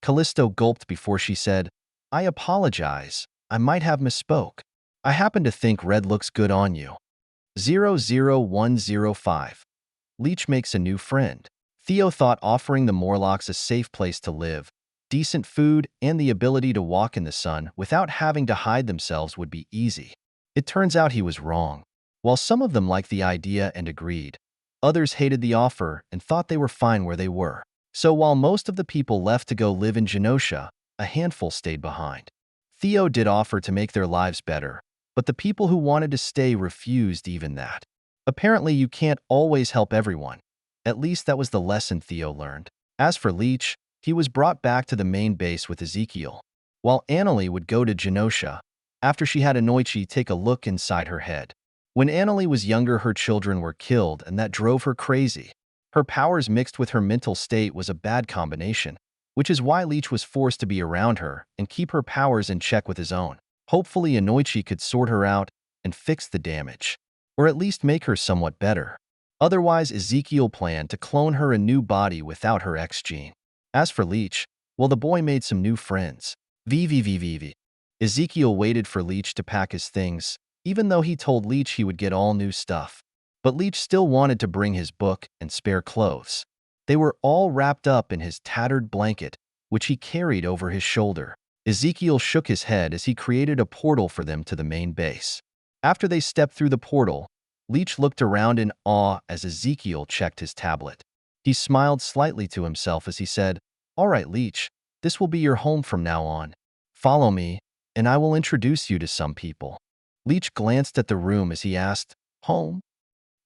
Callisto gulped before she said, I apologize. I might have misspoke. I happen to think red looks good on you. 00105. Leech makes a new friend. Theo thought offering the Morlocks a safe place to live, decent food, and the ability to walk in the sun without having to hide themselves would be easy. It turns out he was wrong. While some of them liked the idea and agreed, others hated the offer and thought they were fine where they were. So while most of the people left to go live in Genosha, a handful stayed behind. Theo did offer to make their lives better, but the people who wanted to stay refused even that. Apparently, you can't always help everyone. At least that was the lesson Theo learned. As for Leech, he was brought back to the main base with Ezekiel, while Annalie would go to Genosha after she had Anoichi take a look inside her head. When Annalie was younger, her children were killed, and that drove her crazy. Her powers mixed with her mental state was a bad combination, which is why Leech was forced to be around her and keep her powers in check with his own. Hopefully, Anoichi could sort her out and fix the damage, or at least make her somewhat better. Otherwise, Ezekiel planned to clone her a new body without her X gene. As for Leech, well, the boy made some new friends. VVVVV. Ezekiel waited for Leech to pack his things, even though he told Leech he would get all new stuff. But Leech still wanted to bring his book and spare clothes. They were all wrapped up in his tattered blanket, which he carried over his shoulder. Ezekiel shook his head as he created a portal for them to the main base. After they stepped through the portal, Leech looked around in awe as Ezekiel checked his tablet. He smiled slightly to himself as he said, all right, Leech, this will be your home from now on. Follow me, and I will introduce you to some people. Leech glanced at the room as he asked, home?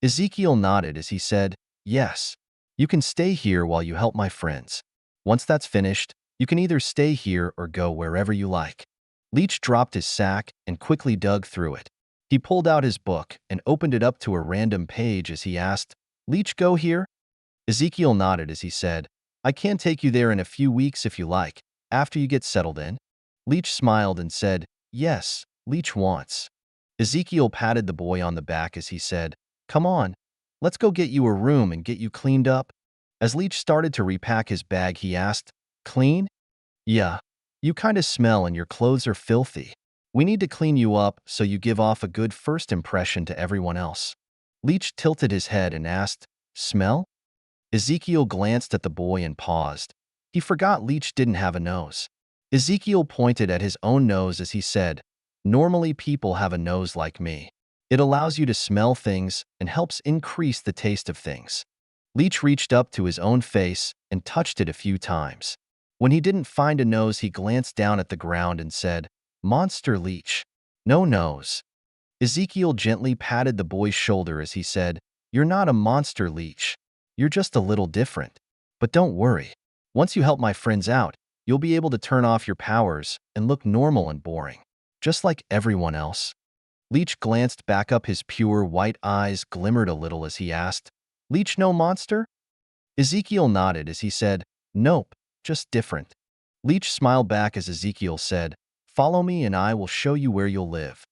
Ezekiel nodded as he said, yes. You can stay here while you help my friends. Once that's finished, you can either stay here or go wherever you like. Leech dropped his sack and quickly dug through it. He pulled out his book and opened it up to a random page as he asked, Leech, go here? Ezekiel nodded as he said, I can take you there in a few weeks if you like, after you get settled in. Leech smiled and said, yes, Leech wants. Ezekiel patted the boy on the back as he said, come on, Let's go get you a room and get you cleaned up. As Leech started to repack his bag, he asked, Clean? Yeah. You kinda smell and your clothes are filthy. We need to clean you up so you give off a good first impression to everyone else. Leech tilted his head and asked, Smell? Ezekiel glanced at the boy and paused. He forgot Leech didn't have a nose. Ezekiel pointed at his own nose as he said, Normally people have a nose like me. It allows you to smell things and helps increase the taste of things. Leech reached up to his own face and touched it a few times. When he didn't find a nose, he glanced down at the ground and said, Monster Leech. No nose. Ezekiel gently patted the boy's shoulder as he said, You're not a monster, Leech. You're just a little different. But don't worry. Once you help my friends out, you'll be able to turn off your powers and look normal and boring, just like everyone else. Leech glanced back up. His pure white eyes glimmered a little as he asked, Leech no monster? Ezekiel nodded as he said, Nope, just different. Leech smiled back as Ezekiel said, Follow me and I will show you where you'll live.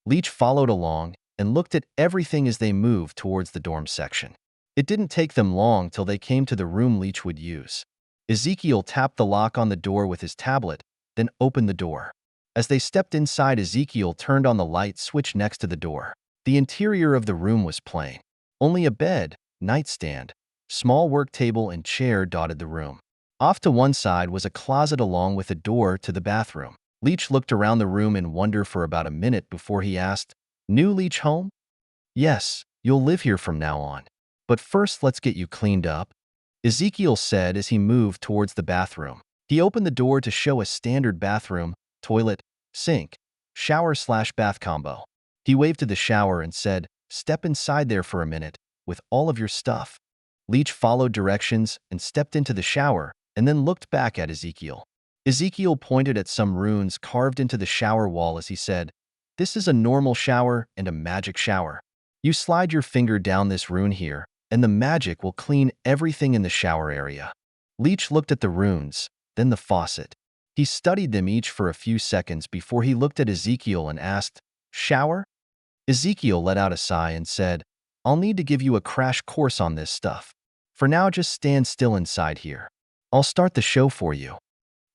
Leech followed along and looked at everything as they moved towards the dorm section. It didn't take them long till they came to the room Leech would use. Ezekiel tapped the lock on the door with his tablet, then opened the door. As they stepped inside, Ezekiel turned on the light switch next to the door. The interior of the room was plain. Only a bed, nightstand, small work table, and chair dotted the room. Off to one side was a closet along with a door to the bathroom. Leech looked around the room in wonder for about a minute before he asked, New Leech home? Yes, you'll live here from now on. But first let's get you cleaned up, Ezekiel said as he moved towards the bathroom. He opened the door to show a standard bathroom, toilet, sink, shower/bath combo. He waved to the shower and said, Step inside there for a minute, with all of your stuff. Leech followed directions and stepped into the shower and then looked back at Ezekiel. Ezekiel pointed at some runes carved into the shower wall as he said, This is a normal shower and a magic shower. You slide your finger down this rune here, and the magic will clean everything in the shower area. Leech looked at the runes, then the faucet. He studied them each for a few seconds before he looked at Ezekiel and asked, Shower? Ezekiel let out a sigh and said, I'll need to give you a crash course on this stuff. For now, just stand still inside here. I'll start the show for you.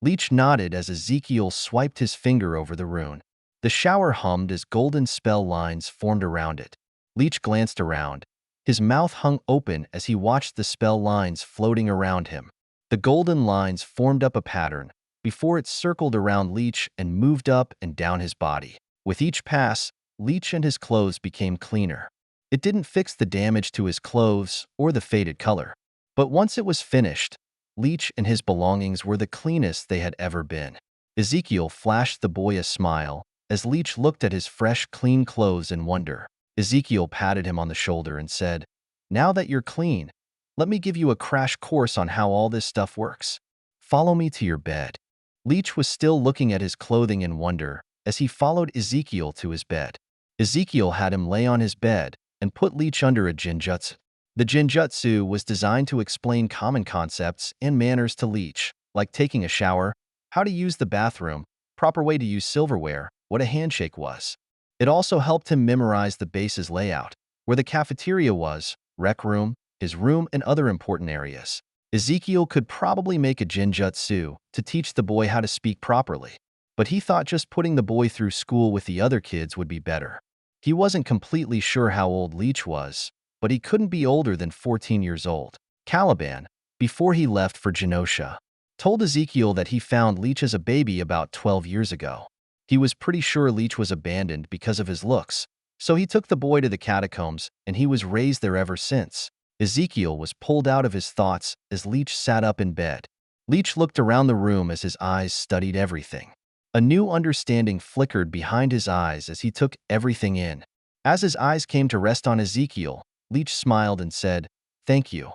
Leech nodded as Ezekiel swiped his finger over the rune. The shower hummed as golden spell lines formed around it. Leech glanced around. His mouth hung open as he watched the spell lines floating around him. The golden lines formed up a pattern before it circled around Leech and moved up and down his body. With each pass, Leech and his clothes became cleaner. It didn't fix the damage to his clothes or the faded color. But once it was finished, Leech and his belongings were the cleanest they had ever been. Ezekiel flashed the boy a smile as Leech looked at his fresh, clean clothes in wonder. Ezekiel patted him on the shoulder and said, Now that you're clean, let me give you a crash course on how all this stuff works. Follow me to your bed. Leech was still looking at his clothing in wonder as he followed Ezekiel to his bed. Ezekiel had him lay on his bed and put Leech under a Jinjutsu. The Jinjutsu was designed to explain common concepts and manners to Leech, like taking a shower, how to use the bathroom, proper way to use silverware, what a handshake was. It also helped him memorize the base's layout, where the cafeteria was, rec room, his room, and other important areas. Ezekiel could probably make a Jinjutsu to teach the boy how to speak properly, but he thought just putting the boy through school with the other kids would be better. He wasn't completely sure how old Leech was, but he couldn't be older than 14 years old. Caliban, before he left for Genosha, told Ezekiel that he found Leech as a baby about 12 years ago. He was pretty sure Leech was abandoned because of his looks, so he took the boy to the catacombs and he was raised there ever since. Ezekiel was pulled out of his thoughts as Leech sat up in bed. Leech looked around the room as his eyes studied everything. A new understanding flickered behind his eyes as he took everything in. As his eyes came to rest on Ezekiel, Leech smiled and said, Thank you.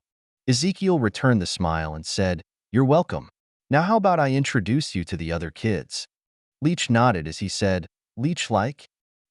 Ezekiel returned the smile and said, You're welcome. Now how about I introduce you to the other kids? Leech nodded as he said, Leech like?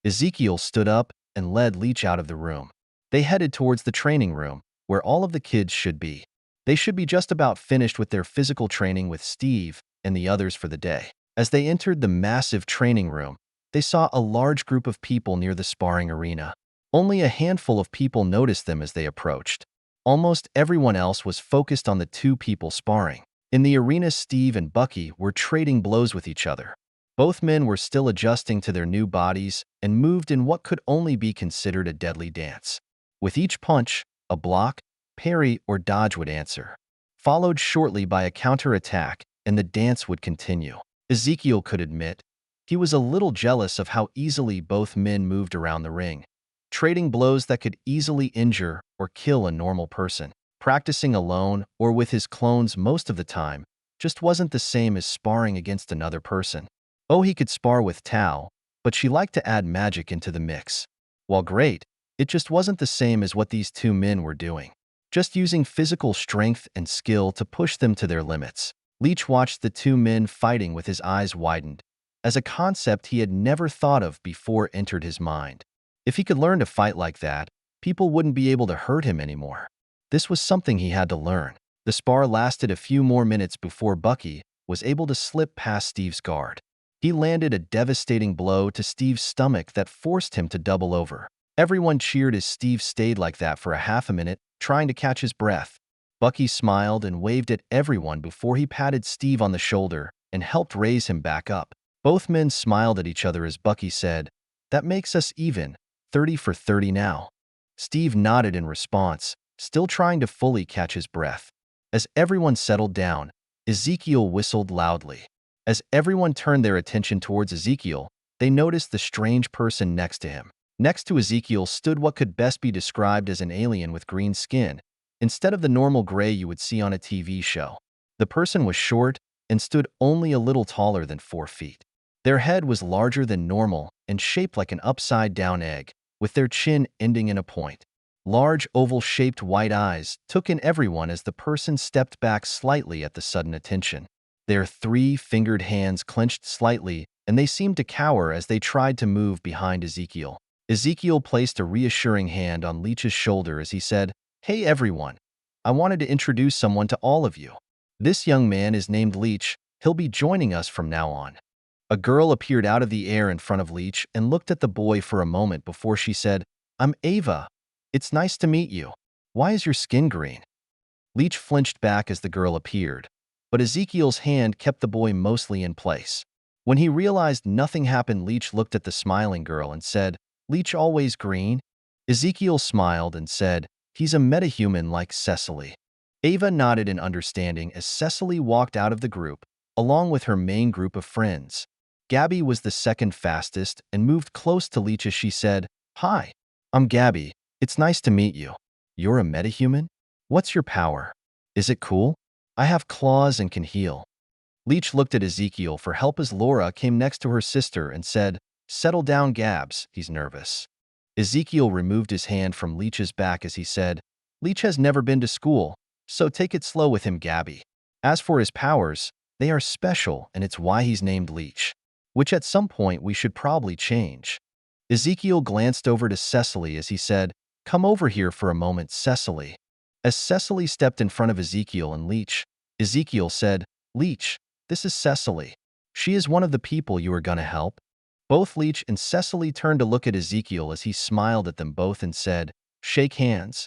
Ezekiel stood up and led Leech out of the room. They headed towards the training room, where all of the kids should be. They should be just about finished with their physical training with Steve and the others for the day. As they entered the massive training room, they saw a large group of people near the sparring arena. Only a handful of people noticed them as they approached. Almost everyone else was focused on the two people sparring. In the arena, Steve and Bucky were trading blows with each other. Both men were still adjusting to their new bodies and moved in what could only be considered a deadly dance. With each punch, a block, parry, or dodge would answer, followed shortly by a counterattack, and the dance would continue. Ezekiel could admit he was a little jealous of how easily both men moved around the ring, trading blows that could easily injure or kill a normal person. Practicing alone or with his clones most of the time just wasn't the same as sparring against another person. Oh, he could spar with Tao, but she liked to add magic into the mix. While great, it just wasn't the same as what these two men were doing, just using physical strength and skill to push them to their limits. Leech watched the two men fighting with his eyes widened, as a concept he had never thought of before entered his mind. If he could learn to fight like that, people wouldn't be able to hurt him anymore. This was something he had to learn. The spar lasted a few more minutes before Bucky was able to slip past Steve's guard. He landed a devastating blow to Steve's stomach that forced him to double over. Everyone cheered as Steve stayed like that for a half a minute, trying to catch his breath. Bucky smiled and waved at everyone before he patted Steve on the shoulder and helped raise him back up. Both men smiled at each other as Bucky said, "That makes us even, 30 for 30 now." Steve nodded in response, still trying to fully catch his breath. As everyone settled down, Ezekiel whistled loudly. As everyone turned their attention towards Ezekiel, they noticed the strange person next to him. Next to Ezekiel stood what could best be described as an alien with green skin, instead of the normal gray you would see on a TV show. The person was short and stood only a little taller than 4 feet. Their head was larger than normal and shaped like an upside-down egg, with their chin ending in a point. Large, oval-shaped white eyes took in everyone as the person stepped back slightly at the sudden attention. Their 3-fingered hands clenched slightly, and they seemed to cower as they tried to move behind Ezekiel. Ezekiel placed a reassuring hand on Leech's shoulder as he said, "Hey everyone, I wanted to introduce someone to all of you. This young man is named Leech. He'll be joining us from now on." A girl appeared out of the air in front of Leech and looked at the boy for a moment before she said, "I'm Ava. It's nice to meet you. Why is your skin green?" Leech flinched back as the girl appeared, but Ezekiel's hand kept the boy mostly in place. When he realized nothing happened, Leech looked at the smiling girl and said, "Leech always green?" Ezekiel smiled and said, "He's a metahuman like Cecily." Ava nodded in understanding as Cecily walked out of the group, along with her main group of friends. Gabby was the second fastest and moved close to Leech as she said, "Hi, I'm Gabby. It's nice to meet you. You're a metahuman? What's your power? Is it cool? I have claws and can heal." Leech looked at Ezekiel for help as Laura came next to her sister and said, "Settle down, Gabs, he's nervous." Ezekiel removed his hand from Leech's back as he said, "Leech has never been to school, so take it slow with him, Gabby. As for his powers, they are special and it's why he's named Leech, which at some point we should probably change." Ezekiel glanced over to Cecily as he said, "Come over here for a moment, Cecily." As Cecily stepped in front of Ezekiel and Leech, Ezekiel said, "Leech, this is Cecily. She is one of the people you are gonna help." Both Leech and Cecily turned to look at Ezekiel as he smiled at them both and said, "Shake hands."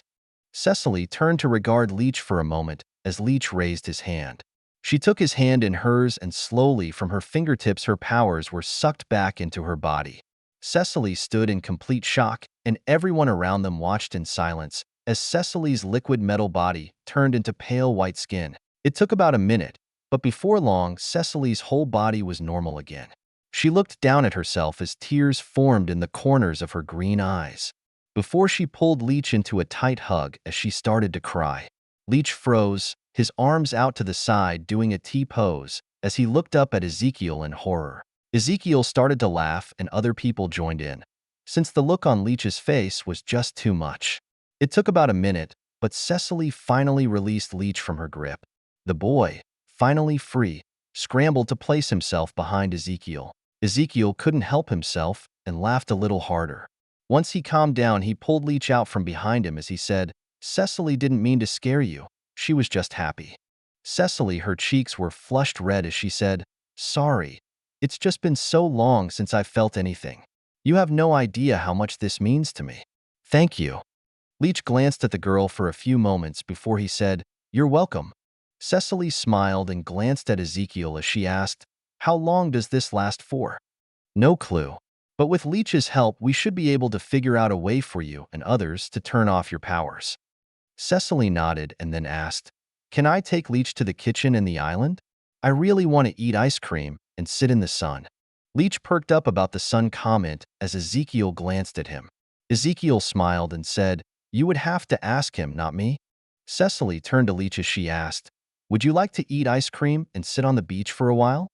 Cecily turned to regard Leech for a moment as Leech raised his hand. She took his hand in hers and slowly from her fingertips her powers were sucked back into her body. Cecily stood in complete shock, and everyone around them watched in silence as Cecily's liquid metal body turned into pale white skin. It took about a minute, but before long, Cecily's whole body was normal again. She looked down at herself as tears formed in the corners of her green eyes. Before she pulled Leech into a tight hug as she started to cry. Leech froze, his arms out to the side doing a T-pose as he looked up at Ezekiel in horror. Ezekiel started to laugh and other people joined in, since the look on Leech's face was just too much. It took about a minute, but Cecily finally released Leech from her grip. The boy, finally free, scrambled to place himself behind Ezekiel. Ezekiel couldn't help himself and laughed a little harder. Once he calmed down, he pulled Leech out from behind him as he said, "Cecily didn't mean to scare you. She was just happy." Cecily, her cheeks were flushed red as she said, "Sorry. It's just been so long since I've felt anything. You have no idea how much this means to me." Thank you. Leech glanced at the girl for a few moments before he said, You're welcome. Cecily smiled and glanced at Ezekiel as she asked, How long does this last for? No clue. But with Leech's help, we should be able to figure out a way for you and others to turn off your powers. Cecily nodded and then asked, Can I take Leech to the kitchen in the island? I really want to eat ice cream and sit in the sun. Leech perked up about the sun comment as Ezekiel glanced at him. Ezekiel smiled and said, You would have to ask him, not me. Cecily turned to Leech as she asked, Would you like to eat ice cream and sit on the beach for a while?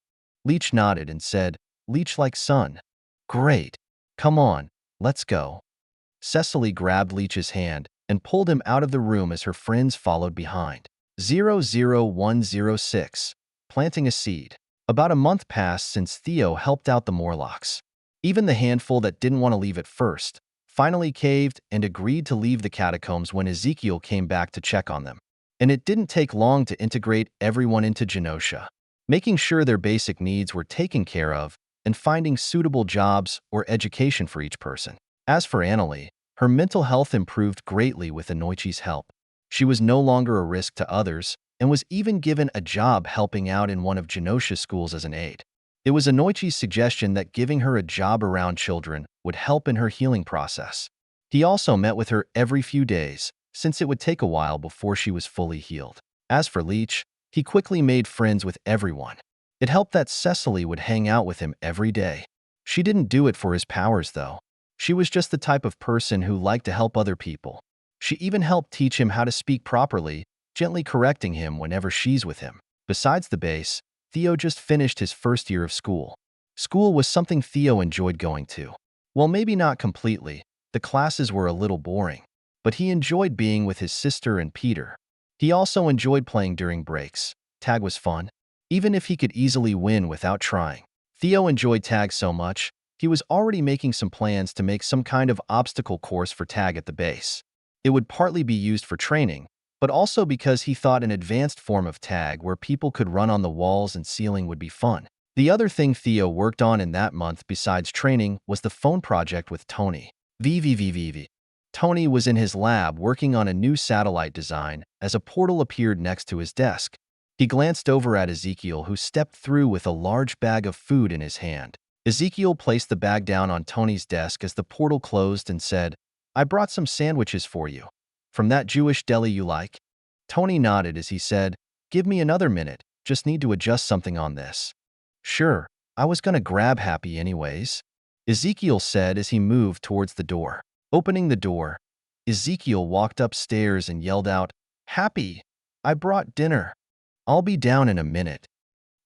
Leech nodded and said, Leech likes sun. Great. Come on, let's go. Cecily grabbed Leech's hand and pulled him out of the room as her friends followed behind. 00106. Planting a seed. About a month passed since Theo helped out the Morlocks. Even the handful that didn't want to leave at first finally caved and agreed to leave the catacombs when Ezekiel came back to check on them. And it didn't take long to integrate everyone into Genosha, making sure their basic needs were taken care of and finding suitable jobs or education for each person. As for Annalie, her mental health improved greatly with Inoichi's help. She was no longer a risk to others and was even given a job helping out in one of Genosha's schools as an aide. It was Inoichi's suggestion that giving her a job around children would help in her healing process. He also met with her every few days, since it would take a while before she was fully healed. As for Leech, he quickly made friends with everyone. It helped that Cecily would hang out with him every day. She didn't do it for his powers, though. She was just the type of person who liked to help other people. She even helped teach him how to speak properly, gently correcting him whenever she's with him. Besides the base, Theo just finished his first year of school. School was something Theo enjoyed going to. Well, maybe not completely. The classes were a little boring. But he enjoyed being with his sister and Peter. He also enjoyed playing during breaks. Tag was fun, even if he could easily win without trying. Theo enjoyed tag so much, he was already making some plans to make some kind of obstacle course for tag at the base. It would partly be used for training, but also because he thought an advanced form of tag where people could run on the walls and ceiling would be fun. The other thing Theo worked on in that month besides training was the phone project with Tony. Tony was in his lab working on a new satellite design as a portal appeared next to his desk. He glanced over at Ezekiel, who stepped through with a large bag of food in his hand. Ezekiel placed the bag down on Tony's desk as the portal closed and said, I brought some sandwiches for you. From that Jewish deli you like? Tony nodded as he said, Give me another minute, just need to adjust something on this. Sure, I was gonna grab Happy anyways, Ezekiel said as he moved towards the door. Opening the door, Ezekiel walked upstairs and yelled out, Happy, I brought dinner. I'll be down in a minute.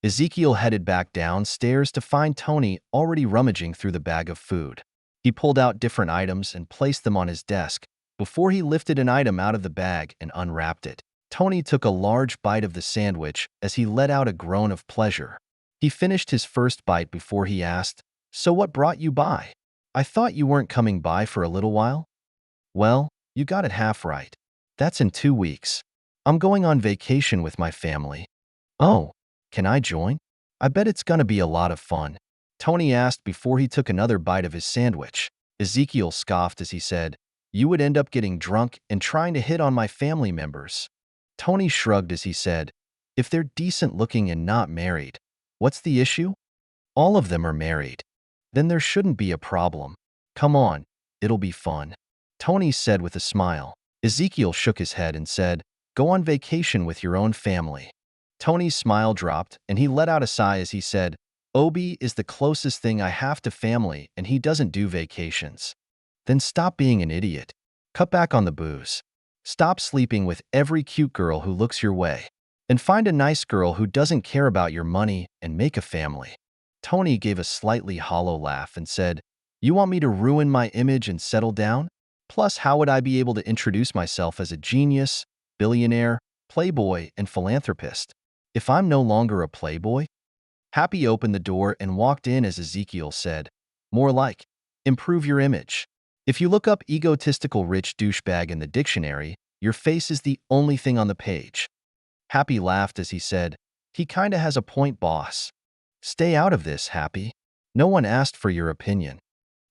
Ezekiel headed back downstairs to find Tony already rummaging through the bag of food. He pulled out different items and placed them on his desk before he lifted an item out of the bag and unwrapped it. Tony took a large bite of the sandwich as he let out a groan of pleasure. He finished his first bite before he asked, So what brought you by? I thought you weren't coming by for a little while? Well, you got it half right. That's in 2 weeks. I'm going on vacation with my family. Oh, can I join? I bet it's gonna be a lot of fun, Tony asked before he took another bite of his sandwich. Ezekiel scoffed as he said, You would end up getting drunk and trying to hit on my family members. Tony shrugged as he said, If they're decent looking and not married, what's the issue? All of them are married. Then there shouldn't be a problem. Come on, it'll be fun, Tony said with a smile. Ezekiel shook his head and said, Go on vacation with your own family. Tony's smile dropped and he let out a sigh as he said, Obi is the closest thing I have to family and he doesn't do vacations. Then stop being an idiot. Cut back on the booze. Stop sleeping with every cute girl who looks your way. And find a nice girl who doesn't care about your money and make a family. Tony gave a slightly hollow laugh and said, You want me to ruin my image and settle down? Plus, how would I be able to introduce myself as a genius, billionaire, playboy, and philanthropist if I'm no longer a playboy? Happy opened the door and walked in as Ezekiel said, More like, improve your image. If you look up egotistical rich douchebag in the dictionary, your face is the only thing on the page. Happy laughed as he said, He kinda has a point, boss. Stay out of this, Happy. No one asked for your opinion.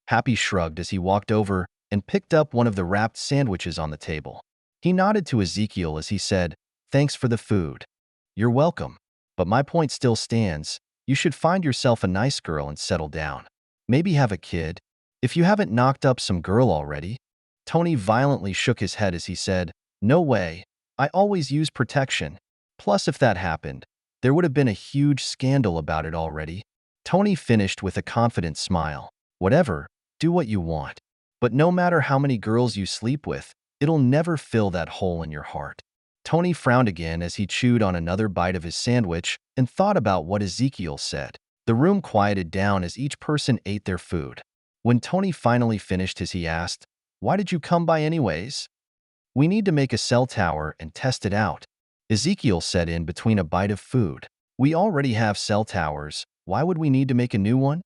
Happy shrugged as he walked over and picked up one of the wrapped sandwiches on the table. He nodded to Ezekiel as he said, "Thanks for the food." "You're welcome. But my point still stands. You should find yourself a nice girl and settle down. Maybe have a kid. If you haven't knocked up some girl already." Tony violently shook his head as he said, "No way. I always use protection. Plus, if that happened, there would have been a huge scandal about it already." Tony finished with a confident smile. "Whatever, do what you want. But no matter how many girls you sleep with, it'll never fill that hole in your heart." Tony frowned again as he chewed on another bite of his sandwich and thought about what Ezekiel said. The room quieted down as each person ate their food. When Tony finally finished he asked, "Why did you come by anyways?" "We need to make a cell tower and test it out," Ezekiel said in between a bite of food. "We already have cell towers. Why would we need to make a new one?"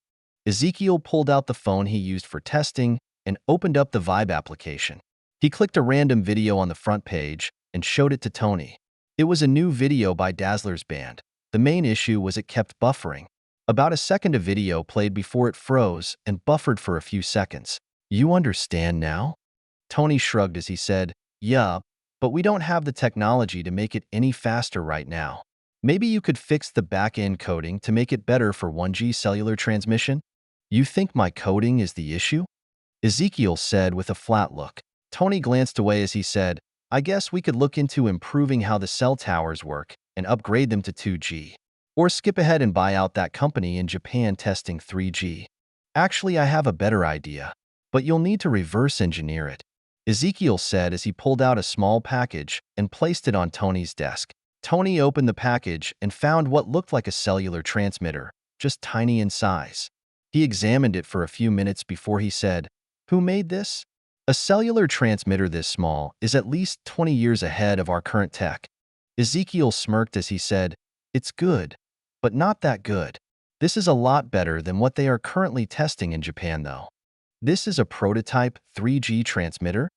Ezekiel pulled out the phone he used for testing and opened up the Vibe application. He clicked a random video on the front page and showed it to Tony. It was a new video by Dazzler's band. The main issue was it kept buffering. About a second of video played before it froze and buffered for a few seconds. "You understand now?" Tony shrugged as he said, "Yeah, but we don't have the technology to make it any faster right now. Maybe you could fix the back-end coding to make it better for 1G cellular transmission?" "You think my coding is the issue?" Ezekiel said with a flat look. Tony glanced away as he said, "I guess we could look into improving how the cell towers work and upgrade them to 2G. Or skip ahead and buy out that company in Japan testing 3G. Actually, I have a better idea, but you'll need to reverse engineer it," Ezekiel said as he pulled out a small package and placed it on Tony's desk. Tony opened the package and found what looked like a cellular transmitter, just tiny in size. He examined it for a few minutes before he said, "Who made this?" "A cellular transmitter this small is at least 20 years ahead of our current tech." Ezekiel smirked as he said, "It's good, but not that good. This is a lot better than what they are currently testing in Japan, though." "This is a prototype 3G transmitter?"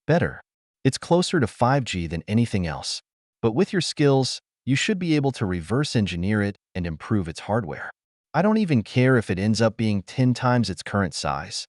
"Better. It's closer to 5G than anything else. But with your skills, you should be able to reverse engineer it and improve its hardware. I don't even care if it ends up being 10 times its current size."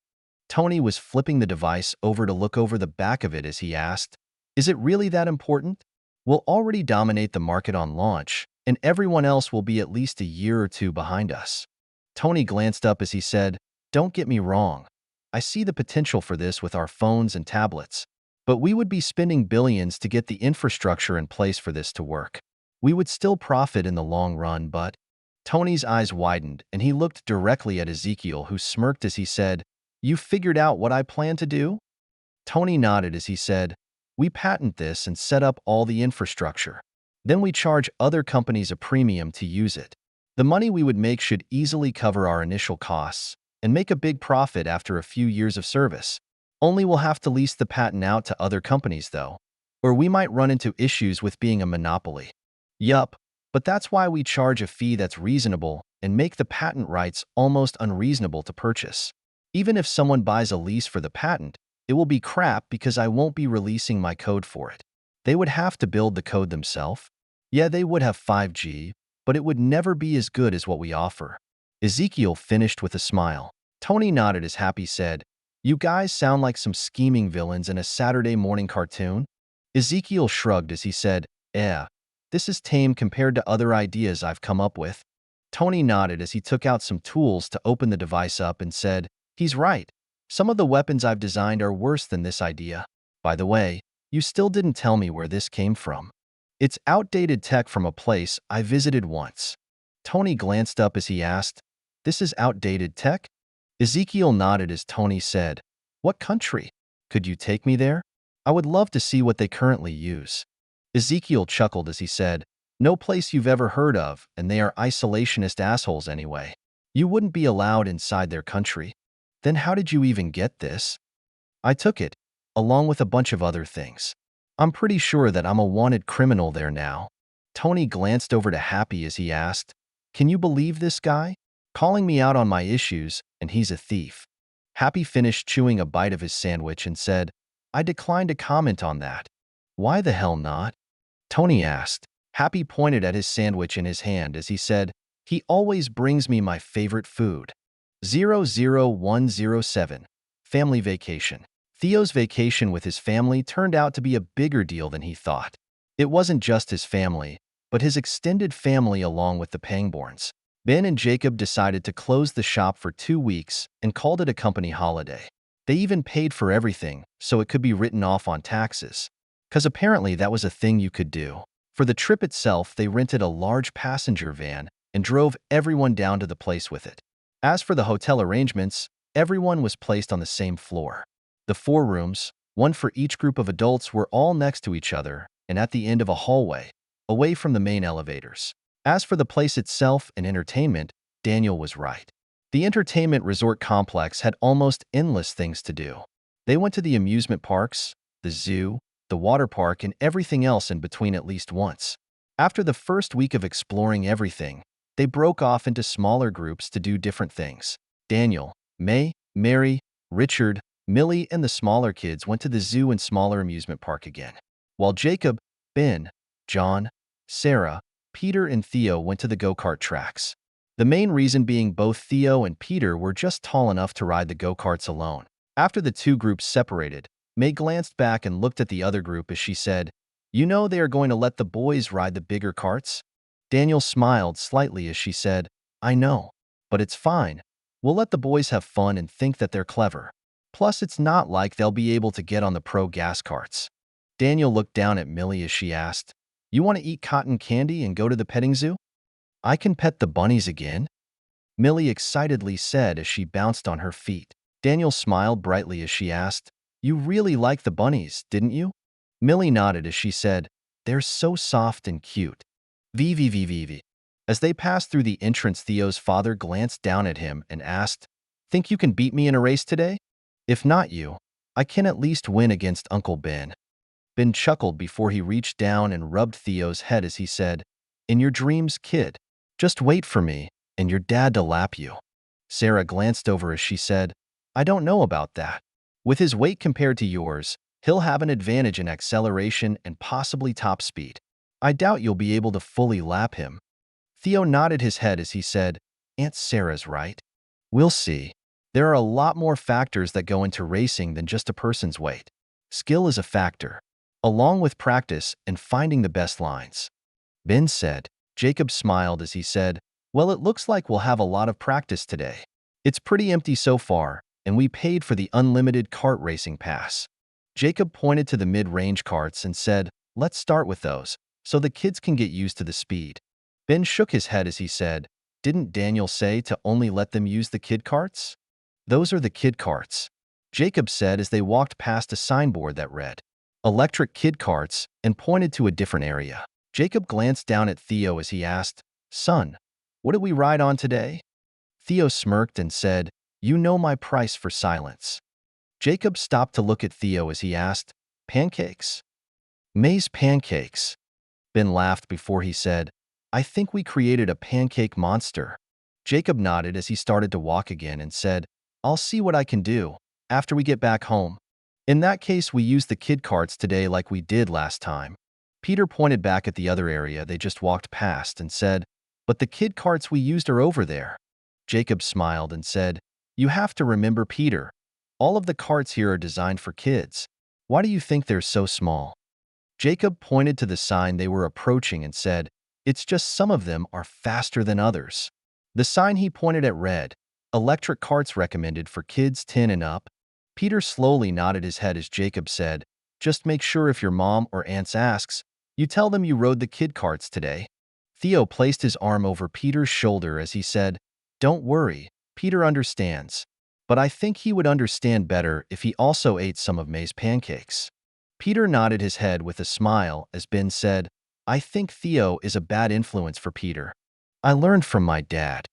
Tony was flipping the device over to look over the back of it as he asked, "Is it really that important? We'll already dominate the market on launch, and everyone else will be at least a year or two behind us." Tony glanced up as he said, "Don't get me wrong. I see the potential for this with our phones and tablets. But we would be spending billions to get the infrastructure in place for this to work. We would still profit in the long run, but—" Tony's eyes widened, and he looked directly at Ezekiel, who smirked as he said, "You figured out what I plan to do?" Tony nodded as he said, "We patent this and set up all the infrastructure. Then we charge other companies a premium to use it. The money we would make should easily cover our initial costs and make a big profit after a few years of service. Only we'll have to lease the patent out to other companies, though, or we might run into issues with being a monopoly." "Yup, but that's why we charge a fee that's reasonable and make the patent rights almost unreasonable to purchase. Even if someone buys a lease for the patent, it will be crap because I won't be releasing my code for it. They would have to build the code themselves. Yeah, they would have 5G, but it would never be as good as what we offer." Ezekiel finished with a smile. Tony nodded as Happy said, "You guys sound like some scheming villains in a Saturday morning cartoon." Ezekiel shrugged as he said, This is tame compared to other ideas I've come up with." Tony nodded as he took out some tools to open the device up and said, "He's right. Some of the weapons I've designed are worse than this idea. By the way, you still didn't tell me where this came from." "It's outdated tech from a place I visited once." Tony glanced up as he asked, "This is outdated tech?" Ezekiel nodded as Tony said, "What country? Could you take me there? I would love to see what they currently use." Ezekiel chuckled as he said, "No place you've ever heard of, and they are isolationist assholes anyway. You wouldn't be allowed inside their country." "Then how did you even get this?" "I took it, along with a bunch of other things. I'm pretty sure that I'm a wanted criminal there now." Tony glanced over to Happy as he asked, "Can you believe this guy? Calling me out on my issues, and he's a thief." Happy finished chewing a bite of his sandwich and said, "I decline to comment on that." "Why the hell not?" Tony asked. Happy pointed at his sandwich in his hand as he said, "He always brings me my favorite food." 00107. Family Vacation. Theo's vacation with his family turned out to be a bigger deal than he thought. It wasn't just his family, but his extended family along with the Pangborns. Ben and Jacob decided to close the shop for 2 weeks and called it a company holiday. They even paid for everything so it could be written off on taxes. 'Cause apparently that was a thing you could do. For the trip itself, they rented a large passenger van and drove everyone down to the place with it. As for the hotel arrangements, everyone was placed on the same floor. The 4 rooms, one for each group of adults, were all next to each other and at the end of a hallway, away from the main elevators. As for the place itself and entertainment, Daniel was right. The entertainment resort complex had almost endless things to do. They went to the amusement parks, the zoo, the water park, and everything else in between at least once. After the first week of exploring everything, they broke off into smaller groups to do different things. Daniel, May, Mary, Richard, Millie, and the smaller kids went to the zoo and smaller amusement park again, while Jacob, Ben, John, Sarah, Peter, and Theo went to the go-kart tracks. The main reason being both Theo and Peter were just tall enough to ride the go-karts alone. After the 2 groups separated, May glanced back and looked at the other group as she said, "You know they are going to let the boys ride the bigger carts?" Daniel smiled slightly as she said, "I know, but it's fine. We'll let the boys have fun and think that they're clever. Plus, it's not like they'll be able to get on the pro gas carts." Daniel looked down at Millie as she asked, "You want to eat cotton candy and go to the petting zoo?" "I can pet the bunnies again," Millie excitedly said as she bounced on her feet. Daniel smiled brightly as she asked, "You really like the bunnies, didn't you?" Millie nodded as she said, "They're so soft and cute." VVVVV. As they passed through the entrance, Theo's father glanced down at him and asked, "Think you can beat me in a race today? If not you, I can at least win against Uncle Ben." Ben chuckled before he reached down and rubbed Theo's head as he said, "In your dreams, kid. Just wait for me and your dad to lap you." Sarah glanced over as she said, "I don't know about that. With his weight compared to yours, he'll have an advantage in acceleration and possibly top speed. I doubt you'll be able to fully lap him." Theo nodded his head as he said, "Aunt Sarah's right. We'll see. There are a lot more factors that go into racing than just a person's weight. Skill is a factor, along with practice and finding the best lines." Ben said. Jacob smiled as he said, "Well, it looks like we'll have a lot of practice today. It's pretty empty so far, and we paid for the unlimited kart racing pass." Jacob pointed to the mid-range karts and said, "Let's start with those, so the kids can get used to the speed." Ben shook his head as he said, "Didn't Daniel say to only let them use the kid karts?" "Those are the kid karts," Jacob said as they walked past a signboard that read, "Electric kid karts," and pointed to a different area. Jacob glanced down at Theo as he asked, "Son, what did we ride on today?" Theo smirked and said, "You know my price for silence." Jacob stopped to look at Theo as he asked, "Pancakes?" "May's pancakes." Ben laughed before he said, "I think we created a pancake monster." Jacob nodded as he started to walk again and said, "I'll see what I can do after we get back home. In that case, we use the kid carts today like we did last time." Peter pointed back at the other area they just walked past and said, "But the kid carts we used are over there." Jacob smiled and said, "You have to remember, Peter, all of the carts here are designed for kids. Why do you think they're so small?" Jacob pointed to the sign they were approaching and said, "It's just some of them are faster than others." The sign he pointed at read, "Electric carts recommended for kids 10 and up." Peter slowly nodded his head as Jacob said, "Just make sure if your mom or aunts asks, you tell them you rode the kid carts today." Theo placed his arm over Peter's shoulder as he said, "Don't worry, Peter understands. But I think he would understand better if he also ate some of May's pancakes." Peter nodded his head with a smile as Ben said, "I think Theo is a bad influence for Peter. I learned from my dad."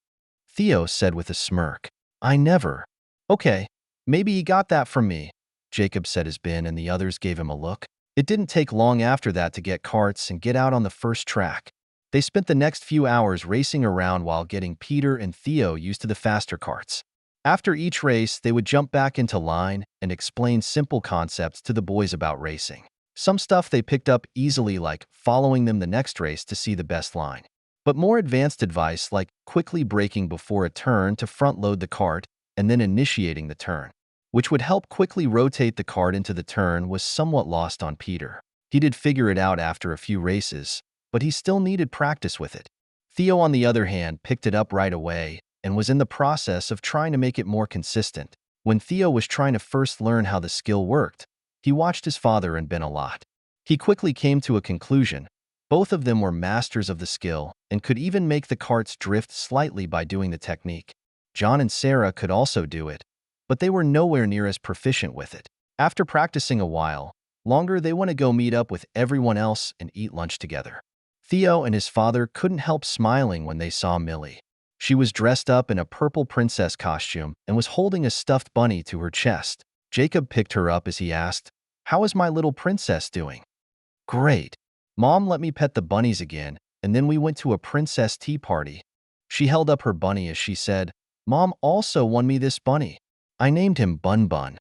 Theo said with a smirk, "I never." "Okay, maybe he got that from me," Jacob said as Ben and the others gave him a look. It didn't take long after that to get carts and get out on the first track. They spent the next few hours racing around while getting Peter and Theo used to the faster carts. After each race, they would jump back into line and explain simple concepts to the boys about racing. Some stuff they picked up easily, like following them the next race to see the best line. But more advanced advice, like quickly braking before a turn to front-load the cart and then initiating the turn. which would help quickly rotate the cart into the turn, was somewhat lost on Peter. He did figure it out after a few races, but he still needed practice with it. Theo, on the other hand, picked it up right away and was in the process of trying to make it more consistent. When Theo was trying to first learn how the skill worked, he watched his father and Ben a lot. He quickly came to a conclusion. Both of them were masters of the skill and could even make the carts drift slightly by doing the technique. John and Sarah could also do it, but they were nowhere near as proficient with it. After practicing a while longer, they want to go meet up with everyone else and eat lunch together. Theo and his father couldn't help smiling when they saw Millie. She was dressed up in a purple princess costume and was holding a stuffed bunny to her chest. Jacob picked her up as he asked, "How is my little princess doing?" "Great. Mom let me pet the bunnies again, and then we went to a princess tea party." She held up her bunny as she said, "Mom also won me this bunny. I named him Bun Bun."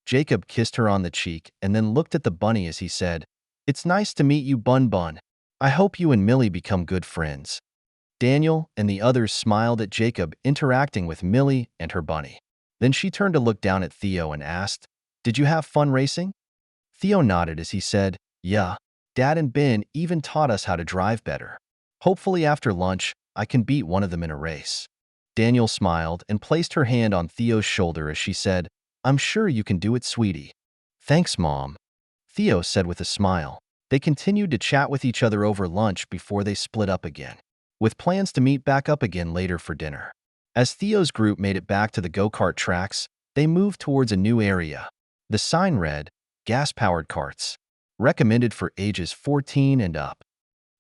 Jacob kissed her on the cheek and then looked at the bunny as he said, "It's nice to meet you, Bun Bun. I hope you and Millie become good friends." Daniel and the others smiled at Jacob interacting with Millie and her bunny. Then she turned to look down at Theo and asked, "Did you have fun racing?" Theo nodded as he said, "Yeah. Dad and Ben even taught us how to drive better. Hopefully after lunch, I can beat one of them in a race." Daniel smiled and placed her hand on Theo's shoulder as she said, "I'm sure you can do it, sweetie." "Thanks, Mom," Theo said with a smile. They continued to chat with each other over lunch before they split up again, with plans to meet back up again later for dinner. As Theo's group made it back to the go-kart tracks, they moved towards a new area. The sign read, "Gas-powered carts. Recommended for ages 14 and up."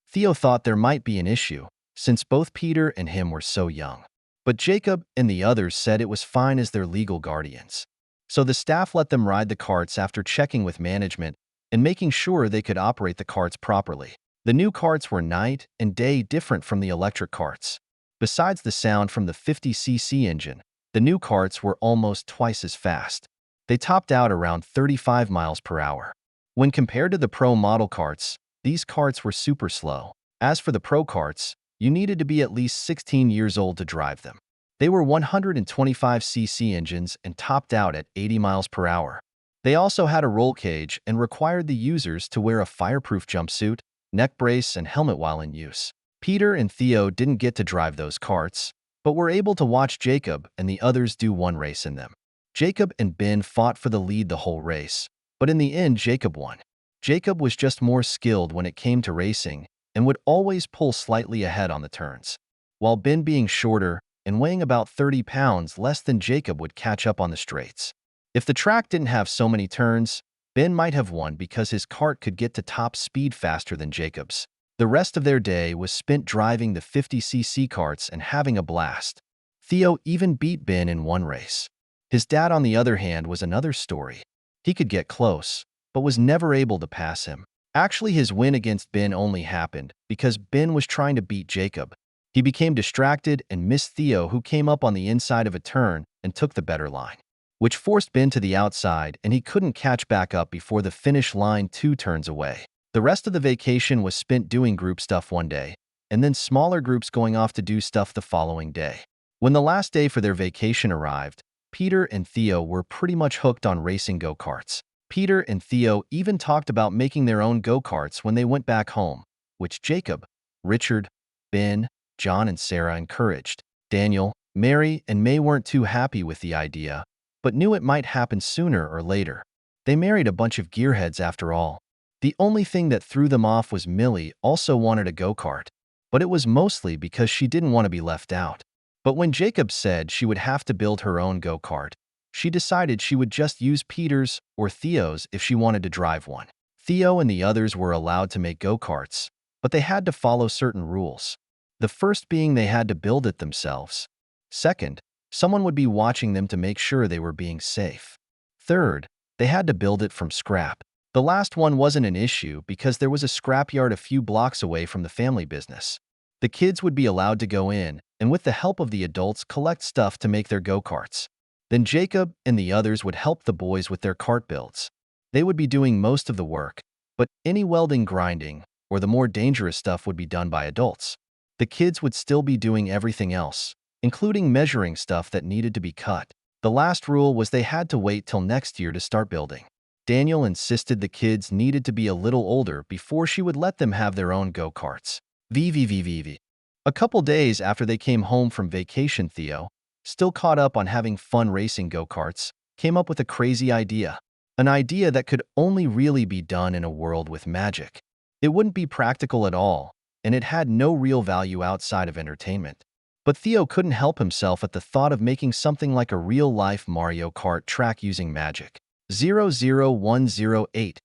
Theo thought there might be an issue, since both Peter and him were so young. But Jacob and the others said it was fine as their legal guardians. So the staff let them ride the carts after checking with management and making sure they could operate the carts properly. The new carts were night and day different from the electric carts. Besides the sound from the 50cc engine, the new carts were almost twice as fast. They topped out around 35 miles per hour. When compared to the Pro model carts, these carts were super slow. As for the Pro carts, you needed to be at least 16 years old to drive them. They were 125cc engines and topped out at 80 miles per hour. They also had a roll cage and required the users to wear a fireproof jumpsuit, neck brace, and helmet while in use. Peter and Theo didn't get to drive those carts, but were able to watch Jacob and the others do one race in them. Jacob and Ben fought for the lead the whole race, but in the end Jacob won. Jacob was just more skilled when it came to racing and would always pull slightly ahead on the turns, while Ben, being shorter and weighing about 30 pounds less than Jacob, would catch up on the straights. If the track didn't have so many turns, Ben might have won because his cart could get to top speed faster than Jacob's. The rest of their day was spent driving the 50cc carts and having a blast. Theo even beat Ben in one race. His dad, on the other hand, was another story. He could get close, but was never able to pass him. Actually, his win against Ben only happened because Ben was trying to beat Jacob. He became distracted and missed Theo, who came up on the inside of a turn and took the better line, which forced Ben to the outside, and he couldn't catch back up before the finish line 2 turns away. The rest of the vacation was spent doing group stuff one day, and then smaller groups going off to do stuff the following day. When the last day for their vacation arrived, Peter and Theo were pretty much hooked on racing go-karts. Peter and Theo even talked about making their own go-karts when they went back home, which Jacob, Richard, Ben, John, and Sarah encouraged. Daniel, Mary, and May weren't too happy with the idea, but knew it might happen sooner or later. They married a bunch of gearheads after all. The only thing that threw them off was Millie also wanted a go-kart, but it was mostly because she didn't want to be left out. But when Jacob said she would have to build her own go-kart, she decided she would just use Peter's or Theo's if she wanted to drive one. Theo and the others were allowed to make go-karts, but they had to follow certain rules. The first being they had to build it themselves. Second, someone would be watching them to make sure they were being safe. Third, they had to build it from scrap. The last one wasn't an issue because there was a scrapyard a few blocks away from the family business. The kids would be allowed to go in and, with the help of the adults, collect stuff to make their go-karts. Then Jacob and the others would help the boys with their cart builds. They would be doing most of the work, but any welding, grinding, or the more dangerous stuff would be done by adults. The kids would still be doing everything else, including measuring stuff that needed to be cut. The last rule was they had to wait till next year to start building. Daniel insisted the kids needed to be a little older before she would let them have their own go-karts. VVVVV. A couple days after they came home from vacation, Theo, still caught up on having fun racing go-karts, came up with a crazy idea. An idea that could only really be done in a world with magic. It wouldn't be practical at all, and it had no real value outside of entertainment. But Theo couldn't help himself at the thought of making something like a real-life Mario Kart track using magic. 00108.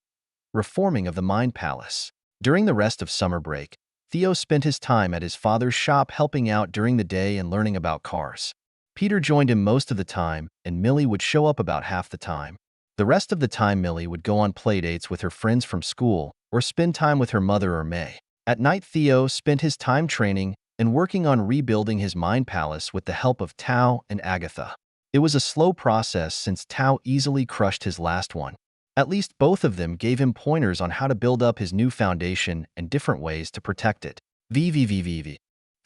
Reforming of the Mind Palace. During the rest of summer break, Theo spent his time at his father's shop helping out during the day and learning about cars. Peter joined him most of the time, and Millie would show up about half the time. The rest of the time, Millie would go on playdates with her friends from school or spend time with her mother or May. At night, Theo spent his time training and working on rebuilding his mind palace with the help of Tao and Agatha. It was a slow process since Tao easily crushed his last one. At least both of them gave him pointers on how to build up his new foundation and different ways to protect it. VVVVV.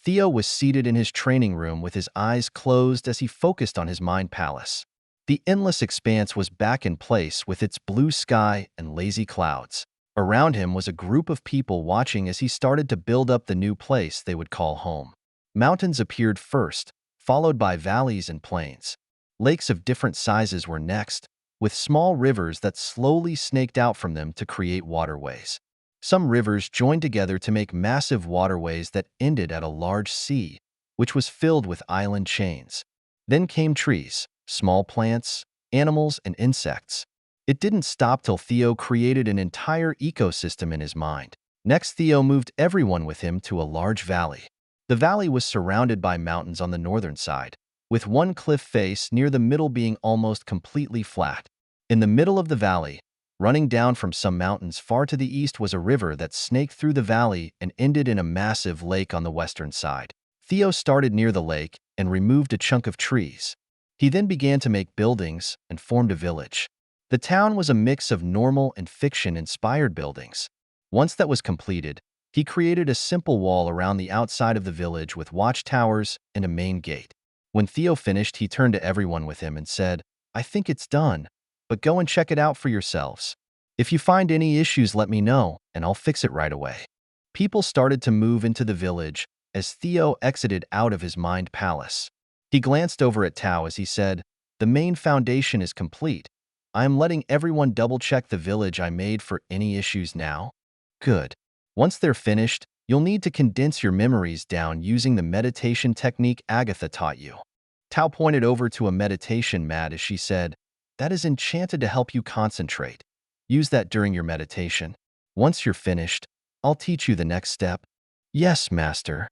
Theo was seated in his training room with his eyes closed as he focused on his mind palace. The endless expanse was back in place with its blue sky and lazy clouds. Around him was a group of people watching as he started to build up the new place they would call home. Mountains appeared first, followed by valleys and plains. Lakes of different sizes were next, with small rivers that slowly snaked out from them to create waterways. Some rivers joined together to make massive waterways that ended at a large sea, which was filled with island chains. Then came trees, small plants, animals, and insects. It didn't stop till Theo created an entire ecosystem in his mind. Next, Theo moved everyone with him to a large valley. The valley was surrounded by mountains on the northern side, with one cliff face near the middle being almost completely flat. In the middle of the valley, running down from some mountains far to the east, was a river that snaked through the valley and ended in a massive lake on the western side. Theo started near the lake and removed a chunk of trees. He then began to make buildings and formed a village. The town was a mix of normal and fiction-inspired buildings. Once that was completed, he created a simple wall around the outside of the village with watchtowers and a main gate. When Theo finished, he turned to everyone with him and said, "I think it's done, but go and check it out for yourselves. If you find any issues, let me know, and I'll fix it right away." People started to move into the village as Theo exited out of his mind palace. He glanced over at Tao as he said, "The main foundation is complete. I am letting everyone double-check the village I made for any issues now." Good. Once they're finished, you'll need to condense your memories down using the meditation technique Agatha taught you. Tao pointed over to a meditation mat as she said, "That is enchanted to help you concentrate. Use that during your meditation. Once you're finished, I'll teach you the next step." "Yes, Master."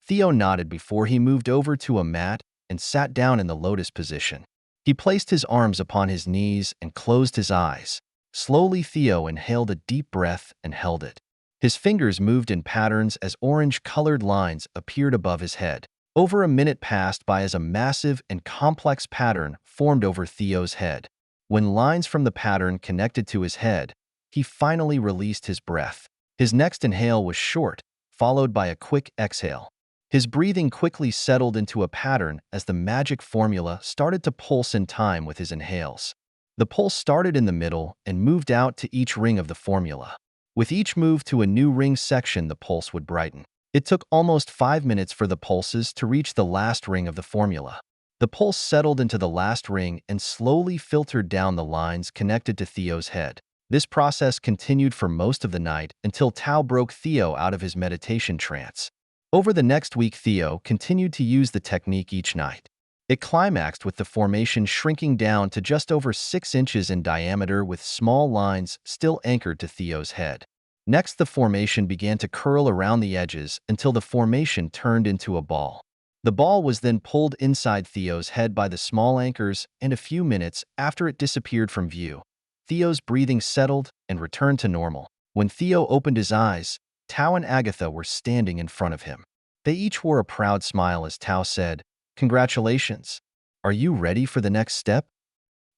Theo nodded before he moved over to a mat and sat down in the lotus position. He placed his arms upon his knees and closed his eyes. Slowly, Theo inhaled a deep breath and held it. His fingers moved in patterns as orange-colored lines appeared above his head. Over a minute passed by as a massive and complex pattern formed over Theo's head. When lines from the pattern connected to his head, he finally released his breath. His next inhale was short, followed by a quick exhale. His breathing quickly settled into a pattern as the magic formula started to pulse in time with his inhales. The pulse started in the middle and moved out to each ring of the formula. With each move to a new ring section, the pulse would brighten. It took almost 5 minutes for the pulses to reach the last ring of the formula. The pulse settled into the last ring and slowly filtered down the lines connected to Theo's head. This process continued for most of the night until Tao broke Theo out of his meditation trance. Over the next week, Theo continued to use the technique each night. It climaxed with the formation shrinking down to just over 6 inches in diameter with small lines still anchored to Theo's head. Next, the formation began to curl around the edges until the formation turned into a ball. The ball was then pulled inside Theo's head by the small anchors, and a few minutes after it disappeared from view, Theo's breathing settled and returned to normal. When Theo opened his eyes, Tao and Agatha were standing in front of him. They each wore a proud smile as Tao said, "Congratulations. Are you ready for the next step?"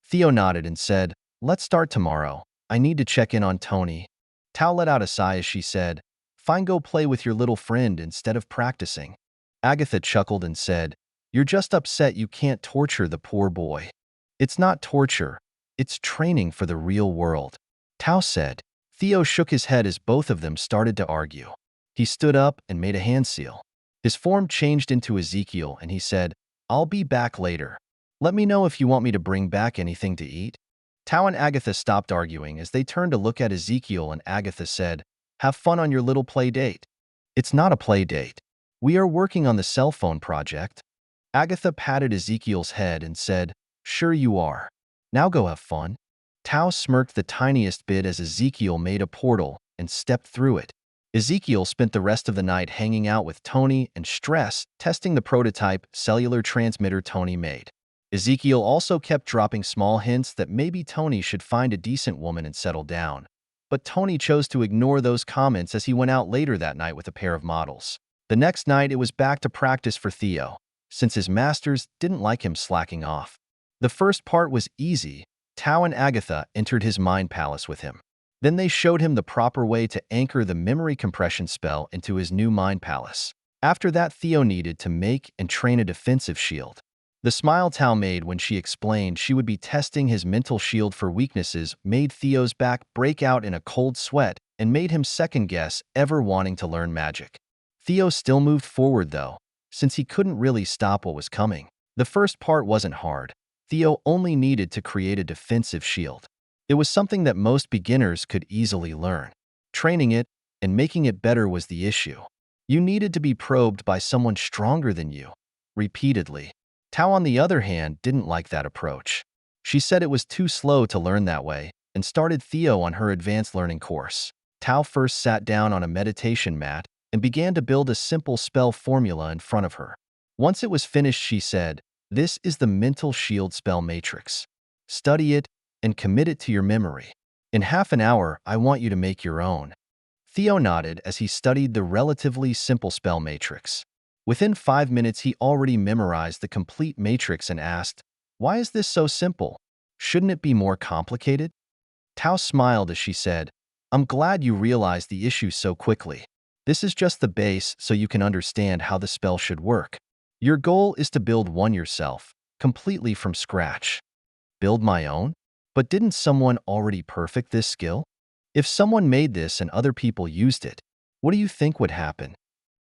Theo nodded and said, "Let's start tomorrow. I need to check in on Tony." Tao let out a sigh as she said, "Fine, go play with your little friend instead of practicing." Agatha chuckled and said, "You're just upset you can't torture the poor boy." It's not torture. It's training for the real world. Tao said. Theo shook his head as both of them started to argue. He stood up and made a hand seal. His form changed into Ezekiel and he said, I'll be back later. Let me know if you want me to bring back anything to eat. Tao and Agatha stopped arguing as they turned to look at Ezekiel, and Agatha said, Have fun on your little play date. It's not a play date. We are working on the cell phone project. Agatha patted Ezekiel's head and said, Sure you are. Now go have fun. Tao smirked the tiniest bit as Ezekiel made a portal and stepped through it. Ezekiel spent the rest of the night hanging out with Tony and Stress, testing the prototype cellular transmitter Tony made. Ezekiel also kept dropping small hints that maybe Tony should find a decent woman and settle down. But Tony chose to ignore those comments as he went out later that night with a pair of models. The next night, it was back to practice for Theo, since his masters didn't like him slacking off. The first part was easy. Tao and Agatha entered his mind palace with him. Then they showed him the proper way to anchor the memory compression spell into his new mind palace. After that, Theo needed to make and train a defensive shield. The smile Tao made when she explained she would be testing his mental shield for weaknesses made Theo's back break out in a cold sweat and made him second-guess ever wanting to learn magic. Theo still moved forward, though, since he couldn't really stop what was coming. The first part wasn't hard. Theo only needed to create a defensive shield. It was something that most beginners could easily learn. Training it and making it better was the issue. You needed to be probed by someone stronger than you, repeatedly. Tao, on the other hand, didn't like that approach. She said it was too slow to learn that way and started Theo on her advanced learning course. Tao first sat down on a meditation mat and began to build a simple spell formula in front of her. Once it was finished, she said, This is the mental shield spell matrix. Study it and commit it to your memory. In half an hour, I want you to make your own. Theo nodded as he studied the relatively simple spell matrix. Within 5 minutes, he already memorized the complete matrix and asked, Why is this so simple? Shouldn't it be more complicated? Tao smiled as she said, I'm glad you realized the issue so quickly. This is just the base so you can understand how the spell should work. Your goal is to build one yourself, completely from scratch. Build my own? But didn't someone already perfect this skill? If someone made this and other people used it, what do you think would happen?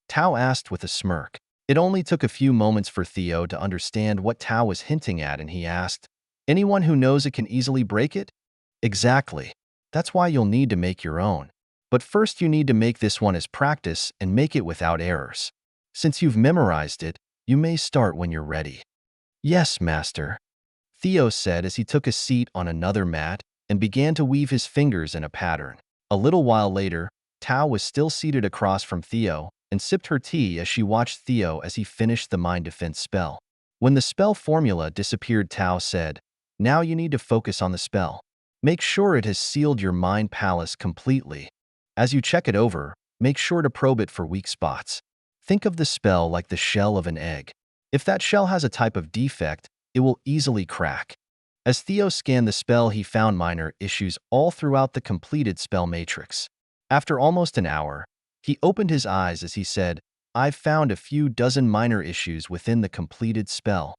Tao asked with a smirk. It only took a few moments for Theo to understand what Tao was hinting at, and he asked, Anyone who knows it can easily break it? Exactly. That's why you'll need to make your own. But first you need to make this one as practice and make it without errors. Since you've memorized it, you may start when you're ready. Yes, master, Theo said as he took a seat on another mat and began to weave his fingers in a pattern. A little while later, Tao was still seated across from Theo and sipped her tea as she watched Theo as he finished the mind defense spell. When the spell formula disappeared, Tao said, Now you need to focus on the spell. Make sure it has sealed your mind palace completely. As you check it over, make sure to probe it for weak spots. Think of the spell like the shell of an egg. If that shell has a type of defect, it will easily crack. As Theo scanned the spell, he found minor issues all throughout the completed spell matrix. After almost an hour, he opened his eyes as he said, I've found a few dozen minor issues within the completed spell.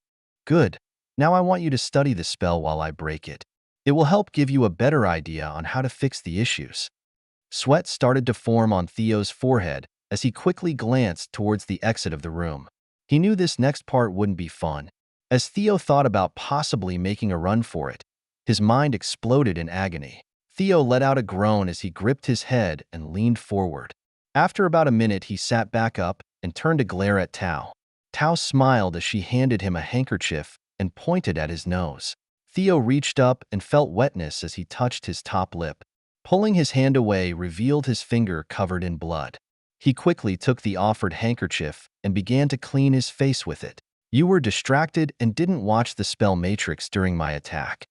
Good. Now I want you to study the spell while I break it. It will help give you a better idea on how to fix the issues. Sweat started to form on Theo's forehead as he quickly glanced towards the exit of the room. He knew this next part wouldn't be fun. As Theo thought about possibly making a run for it, his mind exploded in agony. Theo let out a groan as he gripped his head and leaned forward. After about a minute, he sat back up and turned to glare at Tao. Tao smiled as she handed him a handkerchief and pointed at his nose. Theo reached up and felt wetness as he touched his top lip. Pulling his hand away revealed his finger covered in blood. He quickly took the offered handkerchief and began to clean his face with it. You were distracted and didn't watch the spell matrix during my attack.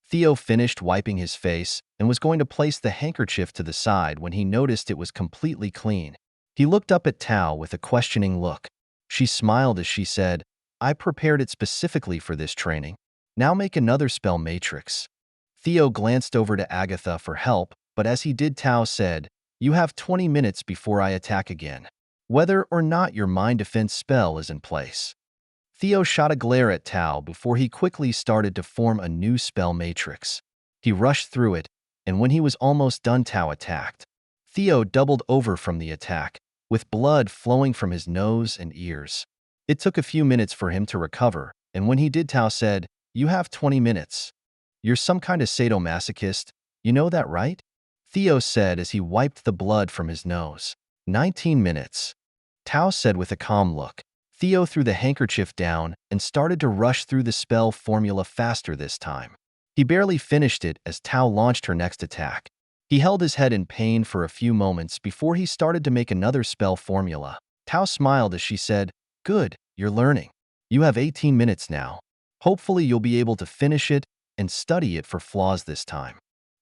Theo finished wiping his face and was going to place the handkerchief to the side when he noticed it was completely clean. He looked up at Tao with a questioning look. She smiled as she said, I prepared it specifically for this training. Now make another spell matrix. Theo glanced over to Agatha for help, but as he did, Tao said, You have 20 minutes before I attack again, whether or not your mind defense spell is in place. Theo shot a glare at Tao before he quickly started to form a new spell matrix. He rushed through it, and when he was almost done, Tao attacked. Theo doubled over from the attack, with blood flowing from his nose and ears. It took a few minutes for him to recover, and when he did, Tao said, "You have 20 minutes. You're some kind of sadomasochist, you know that, right?" Theo said as he wiped the blood from his nose. 19 minutes. Tao said with a calm look. Theo threw the handkerchief down and started to rush through the spell formula faster this time. He barely finished it as Tao launched her next attack. He held his head in pain for a few moments before he started to make another spell formula. Tao smiled as she said, "Good, you're learning. You have 18 minutes now. Hopefully you'll be able to finish it and study it for flaws this time."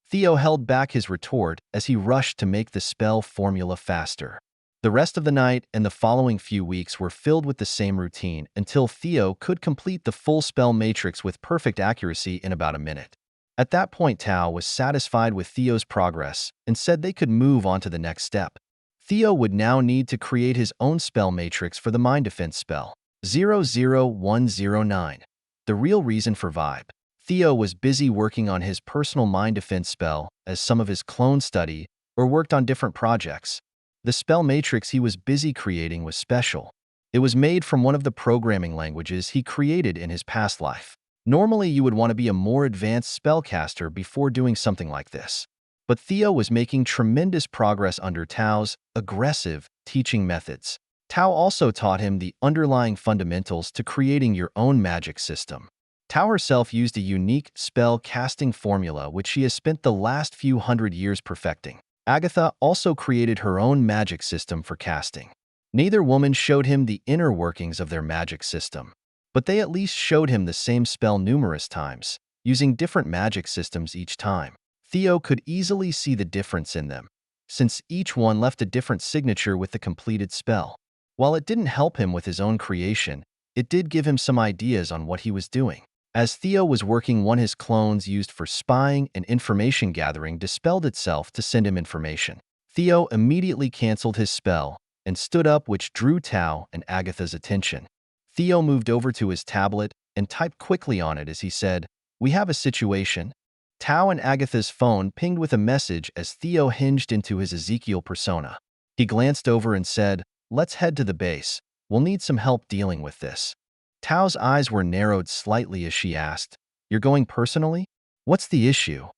Theo held back his retort as he rushed to make the spell formula faster. The rest of the night and the following few weeks were filled with the same routine until Theo could complete the full spell matrix with perfect accuracy in about a minute. At that point, Tao was satisfied with Theo's progress and said they could move on to the next step. Theo would now need to create his own spell matrix for the mind defense spell. 00109. The real reason for vibe. Theo was busy working on his personal mind defense spell as some of his clones studied or worked on different projects. The spell matrix he was busy creating was special. It was made from one of the programming languages he created in his past life. Normally, you would want to be a more advanced spellcaster before doing something like this. But Theo was making tremendous progress under Tao's aggressive teaching methods. Tao also taught him the underlying fundamentals to creating your own magic system. Tao herself used a unique spell casting formula which she has spent the last few hundred years perfecting. Agatha also created her own magic system for casting. Neither woman showed him the inner workings of their magic system, but they at least showed him the same spell numerous times, using different magic systems each time. Theo could easily see the difference in them, since each one left a different signature with the completed spell. While it didn't help him with his own creation, it did give him some ideas on what he was doing. As Theo was working, one his clones used for spying and information gathering dispelled itself to send him information. Theo immediately canceled his spell and stood up, which drew Tao and Agatha's attention. Theo moved over to his tablet and typed quickly on it as he said, "We have a situation." Tao and Agatha's phone pinged with a message as Theo hinged into his Ezekiel persona. He glanced over and said, "Let's head to the base. We'll need some help dealing with this." Tao's eyes were narrowed slightly as she asked, "You're going personally? What's the issue?"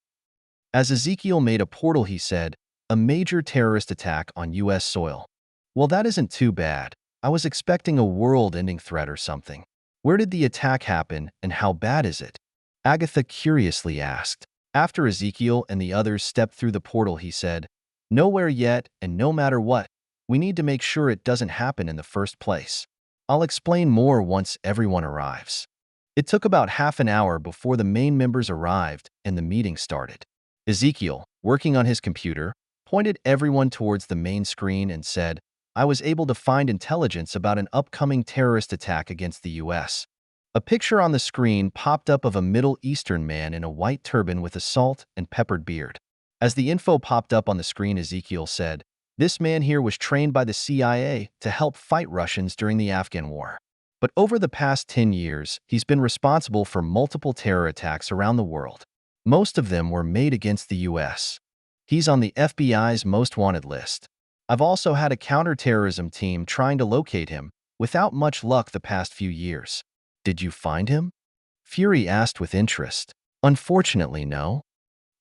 As Ezekiel made a portal, he said, "A major terrorist attack on U.S. soil." "Well, that isn't too bad. I was expecting a world-ending threat or something. Where did the attack happen and how bad is it?" Agatha curiously asked. After Ezekiel and the others stepped through the portal, he said, "Nowhere yet, and no matter what, we need to make sure it doesn't happen in the first place. I'll explain more once everyone arrives." It took about half an hour before the main members arrived and the meeting started. Ezekiel, working on his computer, pointed everyone towards the main screen and said, "I was able to find intelligence about an upcoming terrorist attack against the U.S. A picture on the screen popped up of a Middle Eastern man in a white turban with a salt and peppered beard. As the info popped up on the screen, Ezekiel said, "This man here was trained by the CIA to help fight Russians during the Afghan war. But over the past 10 years, he's been responsible for multiple terror attacks around the world. Most of them were made against the U.S. He's on the FBI's most wanted list. I've also had a counterterrorism team trying to locate him, without much luck the past few years." "Did you find him?" Fury asked with interest. "Unfortunately, no."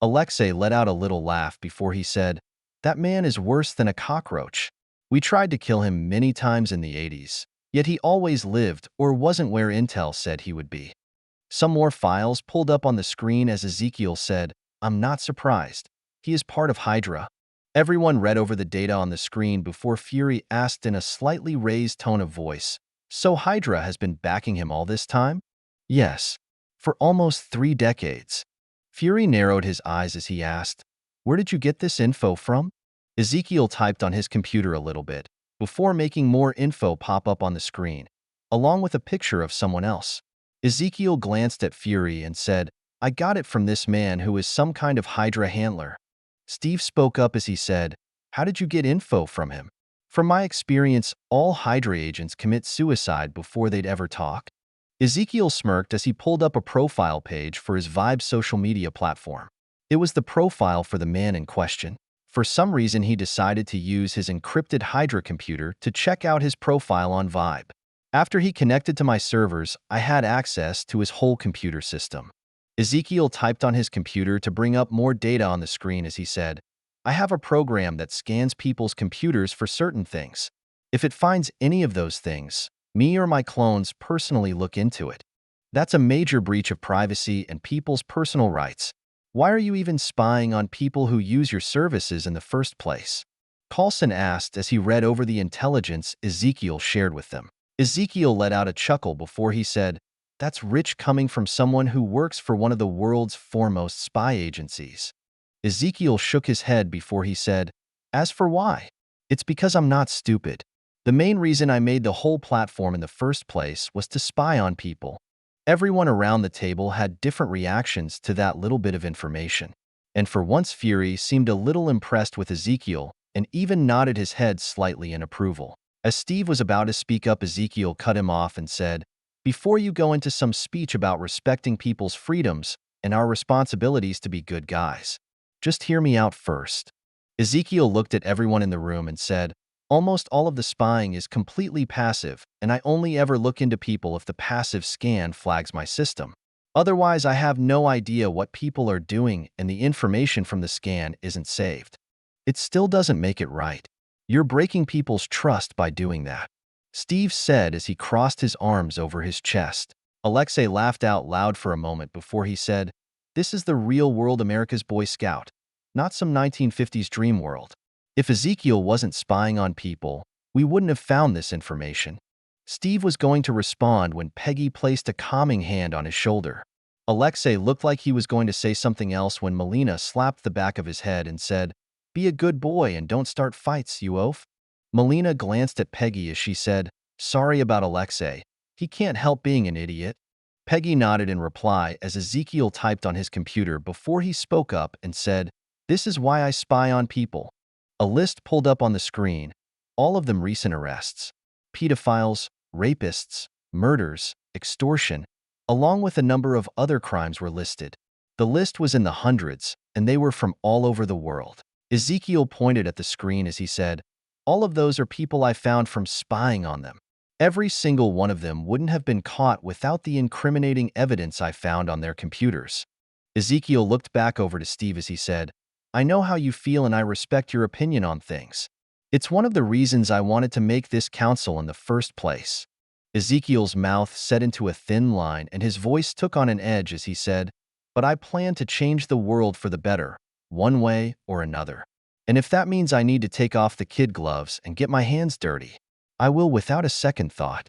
Alexei let out a little laugh before he said, "That man is worse than a cockroach. We tried to kill him many times in the 80s, yet he always lived or wasn't where Intel said he would be." Some more files pulled up on the screen as Ezekiel said, "I'm not surprised. He is part of Hydra." Everyone read over the data on the screen before Fury asked in a slightly raised tone of voice, "So Hydra has been backing him all this time?" "Yes, for almost 3 decades." Fury narrowed his eyes as he asked, "Where did you get this info from?" Ezekiel typed on his computer a little bit, before making more info pop up on the screen, along with a picture of someone else. Ezekiel glanced at Fury and said, "I got it from this man who is some kind of Hydra handler." Steve spoke up as he said, "How did you get info from him?" "From my experience, all Hydra agents commit suicide before they'd ever talk. Ezekiel smirked as he pulled up a profile page for his Vibe social media platform. It was the profile for the man in question. For some reason, he decided to use his encrypted Hydra computer to check out his profile on Vibe. After he connected to my servers, I had access to his whole computer system. Ezekiel typed on his computer to bring up more data on the screen as he said, I have a program that scans people's computers for certain things. If it finds any of those things, me or my clones personally look into it. That's a major breach of privacy and people's personal rights. Why are you even spying on people who use your services in the first place? Coulson asked as he read over the intelligence Ezekiel shared with them. Ezekiel let out a chuckle before he said, That's rich coming from someone who works for one of the world's foremost spy agencies. Ezekiel shook his head before he said, As for why? It's because I'm not stupid. The main reason I made the whole platform in the first place was to spy on people. Everyone around the table had different reactions to that little bit of information. And for once Fury seemed a little impressed with Ezekiel and even nodded his head slightly in approval. As Steve was about to speak up, Ezekiel cut him off and said, Before you go into some speech about respecting people's freedoms and our responsibilities to be good guys, just hear me out first. Ezekiel looked at everyone in the room and said, Almost all of the spying is completely passive, and I only ever look into people if the passive scan flags my system. Otherwise, I have no idea what people are doing and the information from the scan isn't saved. It still doesn't make it right. You're breaking people's trust by doing that. Steve said as he crossed his arms over his chest. Alexei laughed out loud for a moment before he said, This is the real world America's Boy Scout, not some 1950s dream world. If Ezekiel wasn't spying on people, we wouldn't have found this information. Steve was going to respond when Peggy placed a calming hand on his shoulder. Alexei looked like he was going to say something else when Melina slapped the back of his head and said, Be a good boy and don't start fights, you oaf. Melina glanced at Peggy as she said, Sorry about Alexei. He can't help being an idiot. Peggy nodded in reply as Ezekiel typed on his computer before he spoke up and said, This is why I spy on people. A list pulled up on the screen, all of them recent arrests. Pedophiles, rapists, murders, extortion, along with a number of other crimes were listed. The list was in the hundreds, and they were from all over the world. Ezekiel pointed at the screen as he said, All of those are people I found from spying on them. Every single one of them wouldn't have been caught without the incriminating evidence I found on their computers. Ezekiel looked back over to Steve as he said, I know how you feel and I respect your opinion on things. It's one of the reasons I wanted to make this council in the first place. Ezekiel's mouth set into a thin line and his voice took on an edge as he said, But I plan to change the world for the better, one way or another. And if that means I need to take off the kid gloves and get my hands dirty, I will without a second thought.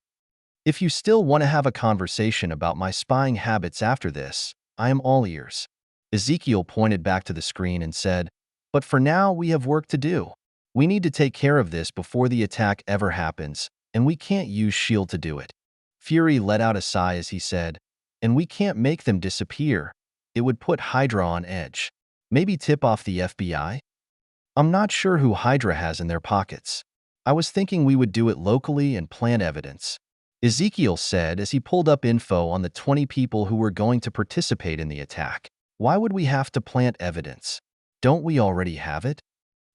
If you still want to have a conversation about my spying habits after this, I am all ears. Ezekiel pointed back to the screen and said, But for now, we have work to do. We need to take care of this before the attack ever happens, and we can't use S.H.I.E.L.D. to do it. Fury let out a sigh as he said, And we can't make them disappear. It would put Hydra on edge. Maybe tip off the FBI? I'm not sure who Hydra has in their pockets. I was thinking we would do it locally and plant evidence. Ezekiel said as he pulled up info on the 20 people who were going to participate in the attack. Why would we have to plant evidence? Don't we already have it?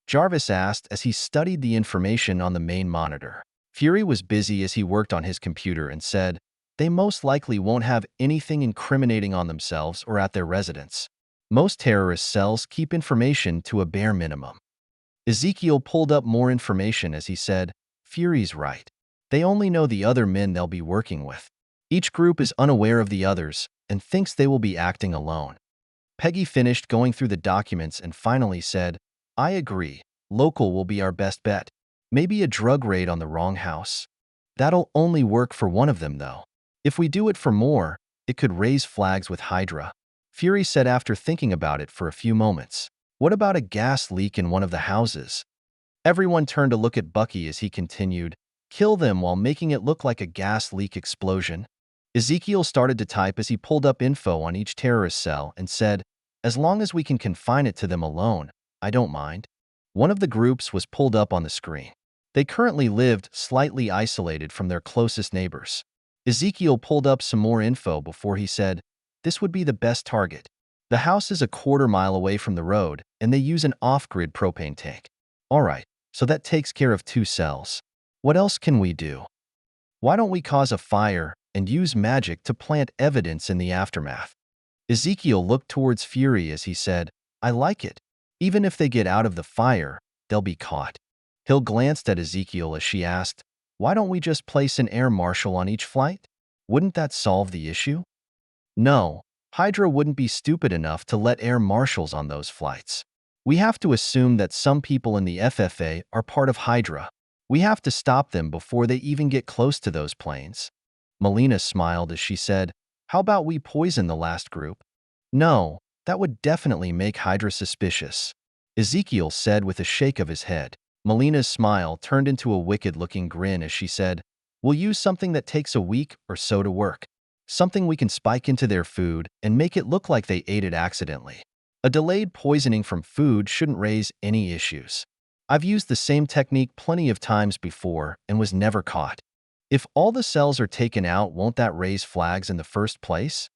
Jarvis asked as he studied the information on the main monitor. Fury was busy as he worked on his computer and said, They most likely won't have anything incriminating on themselves or at their residence. Most terrorist cells keep information to a bare minimum. Ezekiel pulled up more information as he said, Fury's right. They only know the other men they'll be working with. Each group is unaware of the others and thinks they will be acting alone. Peggy finished going through the documents and finally said, I agree, local will be our best bet. Maybe a drug raid on the wrong house. That'll only work for one of them though. If we do it for more, it could raise flags with Hydra. Fury said after thinking about it for a few moments. What about a gas leak in one of the houses? Everyone turned to look at Bucky as he continued, Kill them while making it look like a gas leak explosion. Ezekiel started to type as he pulled up info on each terrorist cell and said, As long as we can confine it to them alone, I don't mind. One of the groups was pulled up on the screen. They currently lived slightly isolated from their closest neighbors. Ezekiel pulled up some more info before he said, "This would be the best target. The house is a quarter-mile away from the road, and they use an off-grid propane tank. All right, so that takes care of 2 cells. What else can we do? Why don't we cause a fire and use magic to plant evidence in the aftermath?" Ezekiel looked towards Fury as he said, "I like it. Even if they get out of the fire, they'll be caught." Hill glanced at Ezekiel as she asked, "Why don't we just place an air marshal on each flight? Wouldn't that solve the issue?" "No, Hydra wouldn't be stupid enough to let air marshals on those flights. We have to assume that some people in the FFA are part of Hydra. We have to stop them before they even get close to those planes." Melina smiled as she said, "How about we poison the last group?" "No, that would definitely make Hydra suspicious," Ezekiel said with a shake of his head. Melina's smile turned into a wicked-looking grin as she said, "We'll use something that takes a week or so to work. Something we can spike into their food and make it look like they ate it accidentally. A delayed poisoning from food shouldn't raise any issues. I've used the same technique plenty of times before and was never caught. If all the cells are taken out, won't that raise flags in the first place?"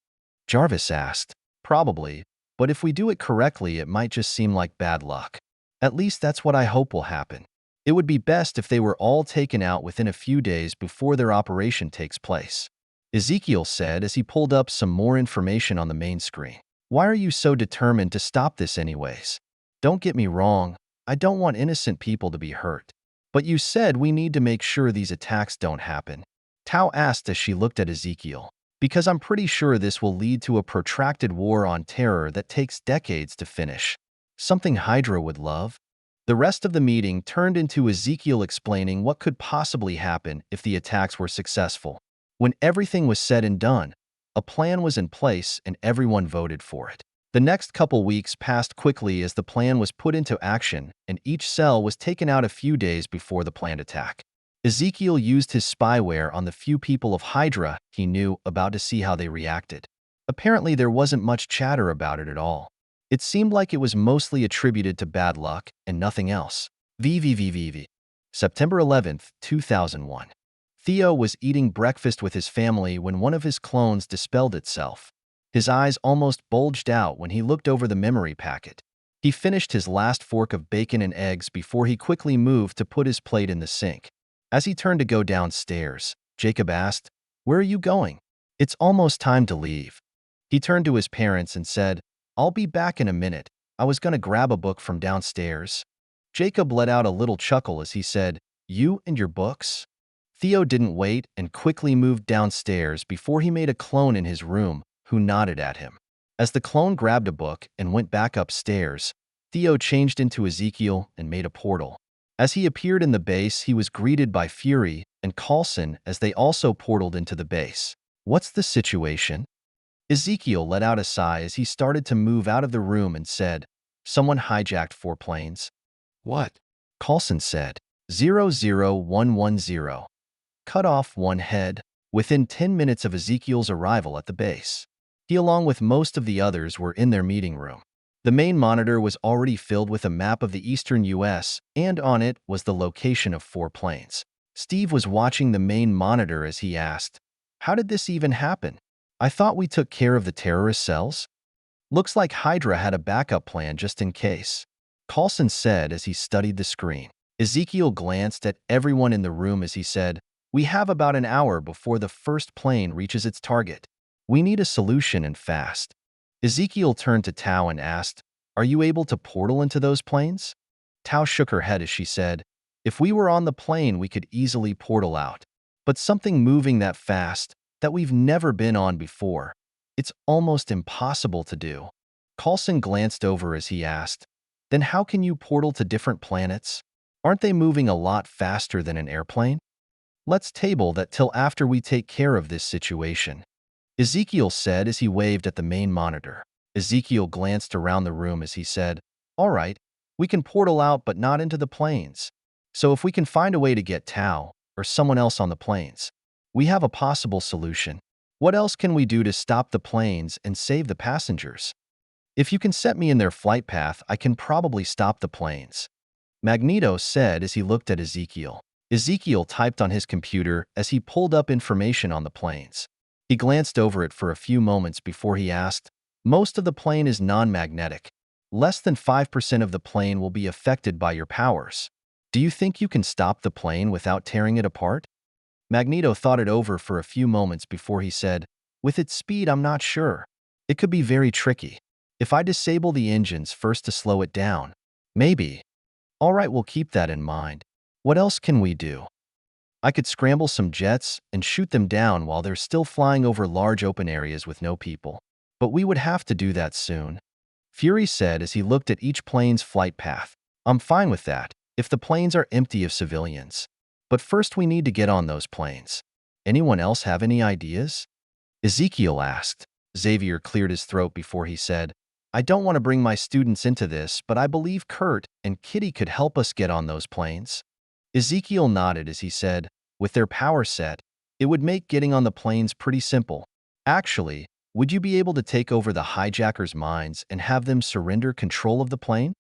Jarvis asked. "Probably, but if we do it correctly, it might just seem like bad luck. At least that's what I hope will happen. It would be best if they were all taken out within a few days before their operation takes place," Ezekiel said as he pulled up some more information on the main screen. "Why are you so determined to stop this anyways? Don't get me wrong, I don't want innocent people to be hurt. But you said we need to make sure these attacks don't happen," Tao asked as she looked at Ezekiel. "Because I'm pretty sure this will lead to a protracted war on terror that takes decades to finish. Something Hydra would love." The rest of the meeting turned into Ezekiel explaining what could possibly happen if the attacks were successful. When everything was said and done, a plan was in place and everyone voted for it. The next couple weeks passed quickly as the plan was put into action and each cell was taken out a few days before the planned attack. Ezekiel used his spyware on the few people of Hydra he knew about to see how they reacted. Apparently, there wasn't much chatter about it at all. It seemed like it was mostly attributed to bad luck and nothing else. VVVVV. September 11th, 2001. Theo was eating breakfast with his family when one of his clones dispelled itself. His eyes almost bulged out when he looked over the memory packet. He finished his last fork of bacon and eggs before he quickly moved to put his plate in the sink. As he turned to go downstairs, Jacob asked, "Where are you going?" "It's almost time to leave." He turned to his parents and said, "I'll be back in a minute. I was going to grab a book from downstairs." Jacob let out a little chuckle as he said, "You and your books?" Theo didn't wait and quickly moved downstairs before he made a clone in his room who nodded at him. As the clone grabbed a book and went back upstairs, Theo changed into Ezekiel and made a portal. As he appeared in the base, he was greeted by Fury and Coulson as they also portaled into the base. "What's the situation?" Ezekiel let out a sigh as he started to move out of the room and said, "Someone hijacked 4 planes." "What?" Coulson said. 00110. Cut off 1 head. Within 10 minutes of Ezekiel's arrival at the base, he along with most of the others were in their meeting room. The main monitor was already filled with a map of the eastern US, and on it was the location of 4 planes. Steve was watching the main monitor as he asked, "How did this even happen? I thought we took care of the terrorist cells? Looks like Hydra had a backup plan just in case," Coulson said as he studied the screen. Ezekiel glanced at everyone in the room as he said, "We have about an hour before the first plane reaches its target. We need a solution and fast." Ezekiel turned to Tao and asked, "Are you able to portal into those planes?" Tao shook her head as she said, "If we were on the plane, we could easily portal out. But something moving that fast, that we've never been on before, it's almost impossible to do." Coulson glanced over as he asked, "Then how can you portal to different planets? Aren't they moving a lot faster than an airplane? Let's table that till after we take care of this situation," Ezekiel said as he waved at the main monitor. Ezekiel glanced around the room as he said, "All right, we can portal out but not into the planes. So if we can find a way to get Tao or someone else on the planes, we have a possible solution. What else can we do to stop the planes and save the passengers? If you can set me in their flight path, I can probably stop the planes," Magneto said as he looked at Ezekiel. Ezekiel typed on his computer as he pulled up information on the planes. He glanced over it for a few moments before he asked, "Most of the plane is non-magnetic. Less than 5% of the plane will be affected by your powers. Do you think you can stop the plane without tearing it apart?" Magneto thought it over for a few moments before he said, "With its speed, I'm not sure. It could be very tricky. If I disable the engines first to slow it down, maybe." "All right, we'll keep that in mind. What else can we do?" "I could scramble some jets and shoot them down while they're still flying over large open areas with no people. But we would have to do that soon," Fury said as he looked at each plane's flight path. "I'm fine with that, if the planes are empty of civilians. But first we need to get on those planes. Anyone else have any ideas?" Ezekiel asked. Xavier cleared his throat before he said, "I don't want to bring my students into this, but I believe Kurt and Kitty could help us get on those planes." Ezekiel nodded as he said, "With their power set, it would make getting on the planes pretty simple. Actually, would you be able to take over the hijackers' minds and have them surrender control of the plane?"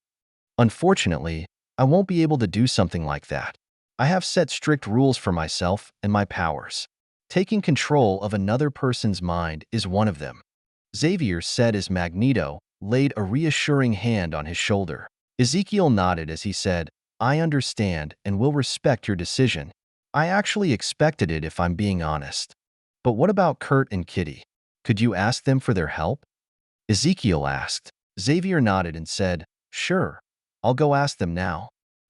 "Unfortunately, I won't be able to do something like that. I have set strict rules for myself and my powers. Taking control of another person's mind is one of them," Xavier said as Magneto laid a reassuring hand on his shoulder. Ezekiel nodded as he said, "I understand and will respect your decision. I actually expected it if I'm being honest. But what about Kurt and Kitty? Could you ask them for their help?" Ezekiel asked. Xavier nodded and said, "Sure, I'll go ask them now."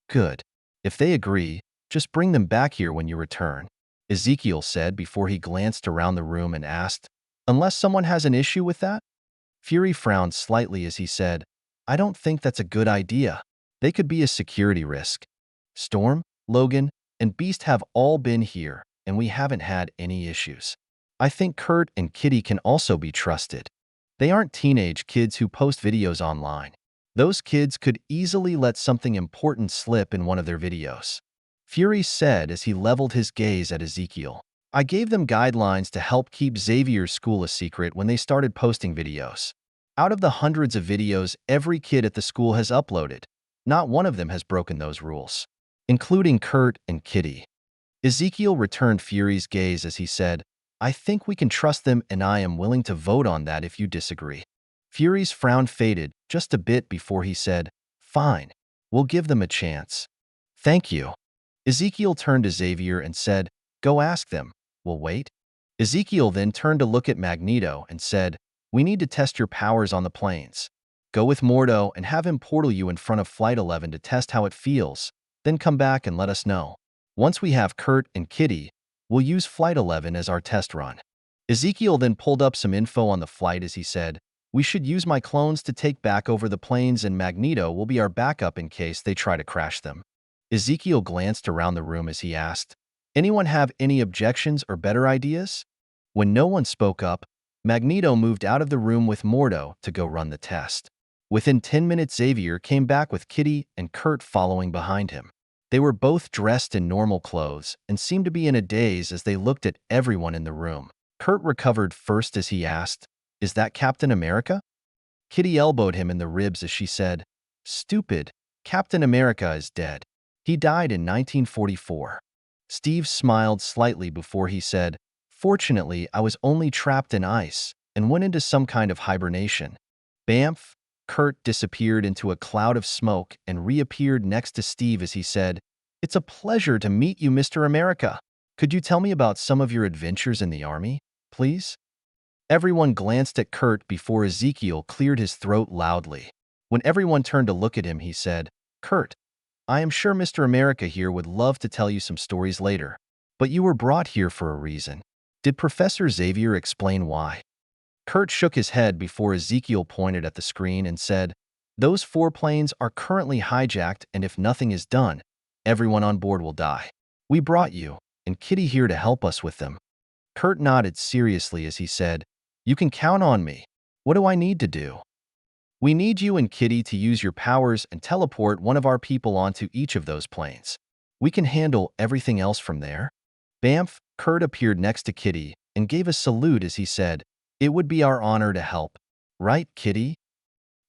"Good. If they agree, just bring them back here when you return," Ezekiel said before he glanced around the room and asked, "Unless someone has an issue with that?" Fury frowned slightly as he said, "I don't think that's a good idea. They could be a security risk. Storm, Logan, and Beast have all been here, and we haven't had any issues. I think Kurt and Kitty can also be trusted. They aren't teenage kids who post videos online. Those kids could easily let something important slip in one of their videos," Fury said as he leveled his gaze at Ezekiel. "I gave them guidelines to help keep Xavier's school a secret when they started posting videos. Out of the hundreds of videos every kid at the school has uploaded, not one of them has broken those rules, including Kurt and Kitty." Ezekiel returned Fury's gaze as he said, "I think we can trust them and I am willing to vote on that if you disagree." Fury's frown faded just a bit before he said, "Fine, we'll give them a chance." "Thank you." Ezekiel turned to Xavier and said, "Go ask them. We'll wait." Ezekiel then turned to look at Magneto and said, "We need to test your powers on the planes. Go with Mordo and have him portal you in front of Flight 11 to test how it feels, then come back and let us know. Once we have Kurt and Kitty, we'll use Flight 11 as our test run." Ezekiel then pulled up some info on the flight as he said, "We should use my clones to take back over the planes and Magneto will be our backup in case they try to crash them." Ezekiel glanced around the room as he asked, "Anyone have any objections or better ideas?" When no one spoke up, Magneto moved out of the room with Mordo to go run the test. Within 10 minutes, Xavier came back with Kitty and Kurt following behind him. They were both dressed in normal clothes and seemed to be in a daze as they looked at everyone in the room. Kurt recovered first as he asked, "Is that Captain America?" Kitty elbowed him in the ribs as she said, "Stupid, Captain America is dead. He died in 1944. Steve smiled slightly before he said, "Fortunately, I was only trapped in ice and went into some kind of hibernation." Bamf, Kurt disappeared into a cloud of smoke and reappeared next to Steve as he said, "It's a pleasure to meet you, Mr. America. Could you tell me about some of your adventures in the army, please?" Everyone glanced at Kurt before Ezekiel cleared his throat loudly. When everyone turned to look at him, he said, "Kurt, I am sure Mr. America here would love to tell you some stories later, but you were brought here for a reason. Did Professor Xavier explain why?" Kurt shook his head before Ezekiel pointed at the screen and said, "Those 4 planes are currently hijacked and if nothing is done, everyone on board will die. We brought you and Kitty here to help us with them." Kurt nodded seriously as he said, "You can count on me. What do I need to do?" "We need you and Kitty to use your powers and teleport one of our people onto each of those planes. We can handle everything else from there." Bamf, Kurt appeared next to Kitty and gave a salute as he said, "It would be our honor to help. Right, Kitty?"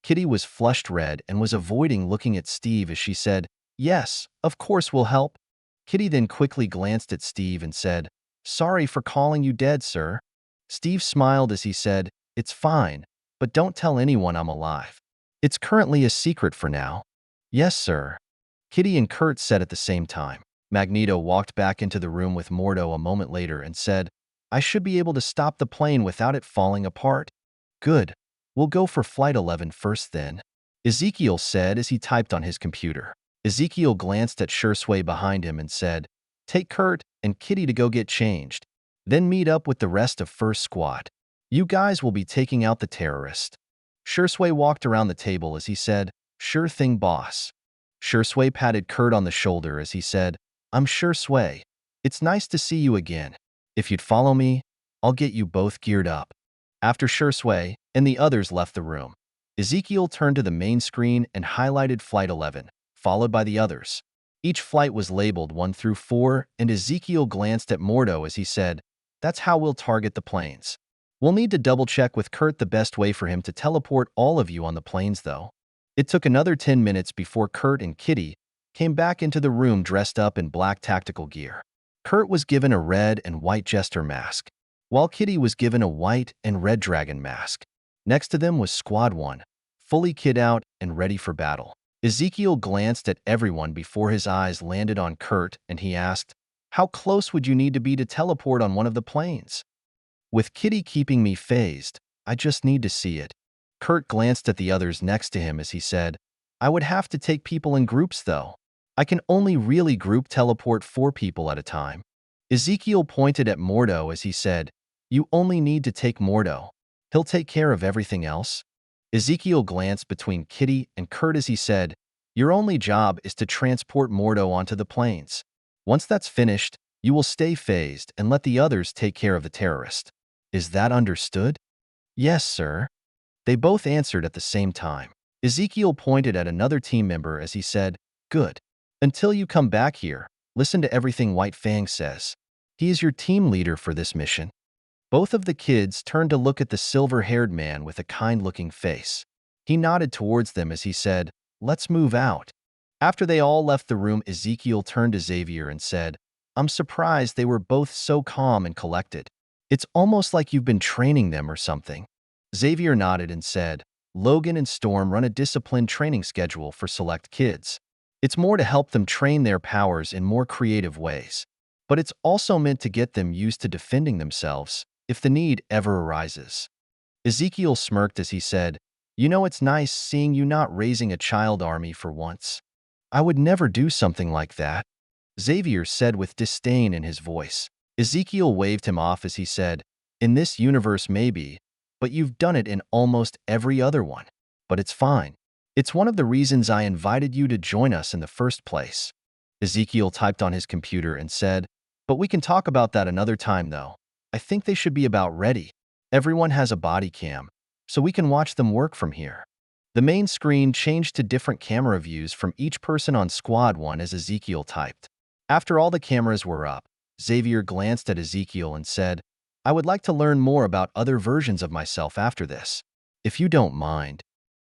Kitty was flushed red and was avoiding looking at Steve as she said, "Yes, of course we'll help." Kitty then quickly glanced at Steve and said, "Sorry for calling you dead, sir." Steve smiled as he said, "It's fine, but don't tell anyone I'm alive. It's currently a secret for now." "Yes, sir," Kitty and Kurt said at the same time. Magneto walked back into the room with Mordo a moment later and said, "I should be able to stop the plane without it falling apart." "Good. We'll go for Flight 11 first then," Ezekiel said as he typed on his computer. Ezekiel glanced at Shursway behind him and said, "Take Kurt and Kitty to go get changed. Then meet up with the rest of First Squad. You guys will be taking out the terrorist." Shursway walked around the table as he said, "Sure thing, boss." Shursway patted Kurt on the shoulder as he said, "I'm Shursway. It's nice to see you again. If you'd follow me, I'll get you both geared up." After Shursway and the others left the room, Ezekiel turned to the main screen and highlighted Flight 11, followed by the others. Each flight was labeled 1 through 4, and Ezekiel glanced at Mordo as he said, "That's how we'll target the planes. We'll need to double-check with Kurt the best way for him to teleport all of you on the planes, though." It took another 10 minutes before Kurt and Kitty came back into the room dressed up in black tactical gear. Kurt was given a red and white jester mask, while Kitty was given a white and red dragon mask. Next to them was Squad 1, fully kit out and ready for battle. Ezekiel glanced at everyone before his eyes landed on Kurt and he asked, "How close would you need to be to teleport on one of the planes?" "With Kitty keeping me phased, I just need to see it." Kurt glanced at the others next to him as he said, "I would have to take people in groups though. I can only really group teleport 4 people at a time." Ezekiel pointed at Mordo as he said, "You only need to take Mordo. He'll take care of everything else." Ezekiel glanced between Kitty and Kurt as he said, "Your only job is to transport Mordo onto the planes. Once that's finished, you will stay phased and let the others take care of the terrorist. Is that understood?" "Yes, sir." They both answered at the same time. Ezekiel pointed at another team member as he said, "Good. Until you come back here, listen to everything White Fang says. He is your team leader for this mission." Both of the kids turned to look at the silver-haired man with a kind-looking face. He nodded towards them as he said, "Let's move out." After they all left the room, Ezekiel turned to Xavier and said, "I'm surprised they were both so calm and collected. It's almost like you've been training them or something." Xavier nodded and said, "Logan and Storm run a disciplined training schedule for select kids. It's more to help them train their powers in more creative ways. But it's also meant to get them used to defending themselves if the need ever arises." Ezekiel smirked as he said, "You know, it's nice seeing you not raising a child army for once." "I would never do something like that," Xavier said with disdain in his voice. Ezekiel waved him off as he said, "In this universe maybe, but you've done it in almost every other one. But it's fine. It's one of the reasons I invited you to join us in the first place." Ezekiel typed on his computer and said, "But we can talk about that another time though. I think they should be about ready. Everyone has a body cam, so we can watch them work from here." The main screen changed to different camera views from each person on Squad 1 as Ezekiel typed. After all the cameras were up, Xavier glanced at Ezekiel and said, "I would like to learn more about other versions of myself after this, if you don't mind."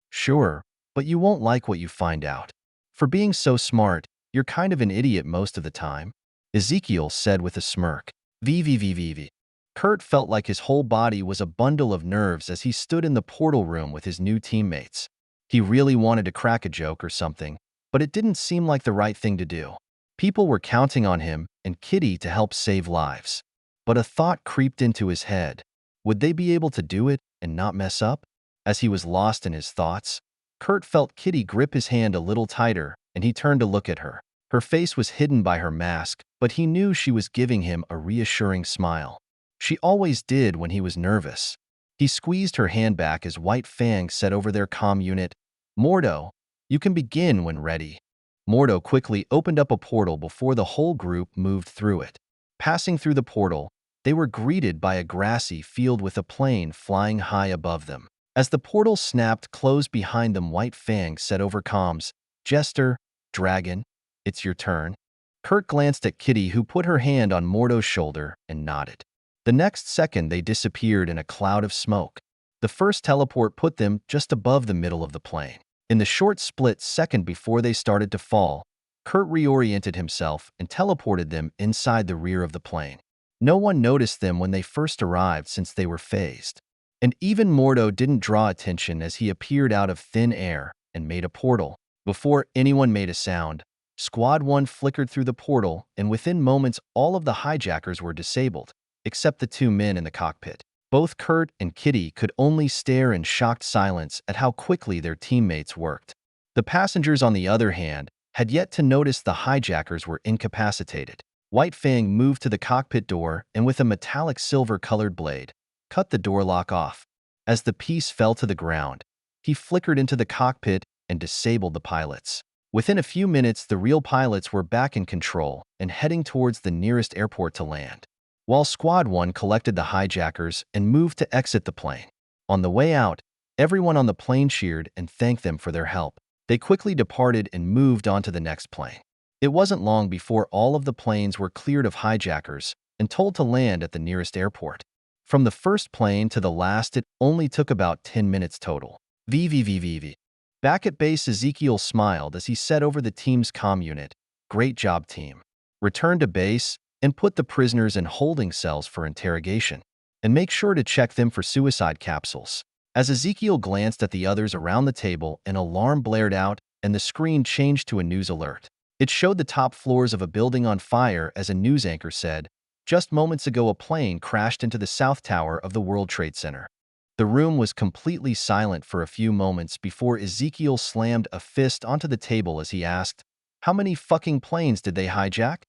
"Sure, but you won't like what you find out. For being so smart, you're kind of an idiot most of the time," Ezekiel said with a smirk. VVVVV. Kurt felt like his whole body was a bundle of nerves as he stood in the portal room with his new teammates. He really wanted to crack a joke or something, but it didn't seem like the right thing to do. People were counting on him and Kitty to help save lives. But a thought creeped into his head. Would they be able to do it and not mess up? As he was lost in his thoughts, Kurt felt Kitty grip his hand a little tighter, and he turned to look at her. Her face was hidden by her mask, but he knew she was giving him a reassuring smile. She always did when he was nervous. He squeezed her hand back as White Fang said over their comm unit, "Mordo, you can begin when ready." Mordo quickly opened up a portal before the whole group moved through it. Passing through the portal, they were greeted by a grassy field with a plane flying high above them. As the portal snapped closed behind them, White Fang said over comms, "Jester, Dragon, it's your turn." Kurt glanced at Kitty, who put her hand on Mordo's shoulder and nodded. The next second, they disappeared in a cloud of smoke. The first teleport put them just above the middle of the plane. In the short split second before they started to fall, Kurt reoriented himself and teleported them inside the rear of the plane. No one noticed them when they first arrived since they were phased. And even Mordo didn't draw attention as he appeared out of thin air and made a portal. Before anyone made a sound, Squad 1 flickered through the portal, and within moments all of the hijackers were disabled, except the two men in the cockpit. Both Kurt and Kitty could only stare in shocked silence at how quickly their teammates worked. The passengers, on the other hand, had yet to notice the hijackers were incapacitated. White Fang moved to the cockpit door and with a metallic silver-colored blade, cut the door lock off. As the piece fell to the ground, he flickered into the cockpit and disabled the pilots. Within a few minutes, the real pilots were back in control and heading towards the nearest airport to land, while Squad 1 collected the hijackers and moved to exit the plane. On the way out, everyone on the plane cheered and thanked them for their help. They quickly departed and moved on to the next plane. It wasn't long before all of the planes were cleared of hijackers and told to land at the nearest airport. From the first plane to the last, it only took about 10 minutes total. VVVVV. Back at base, Ezekiel smiled as he said over the team's comm unit, "Great job, team. Return to base and put the prisoners in holding cells for interrogation. And make sure to check them for suicide capsules." As Ezekiel glanced at the others around the table, an alarm blared out and the screen changed to a news alert. It showed the top floors of a building on fire as a news anchor said, "Just moments ago a plane crashed into the South Tower of the World Trade Center." The room was completely silent for a few moments before Ezekiel slammed a fist onto the table as he asked, "How many fucking planes did they hijack?"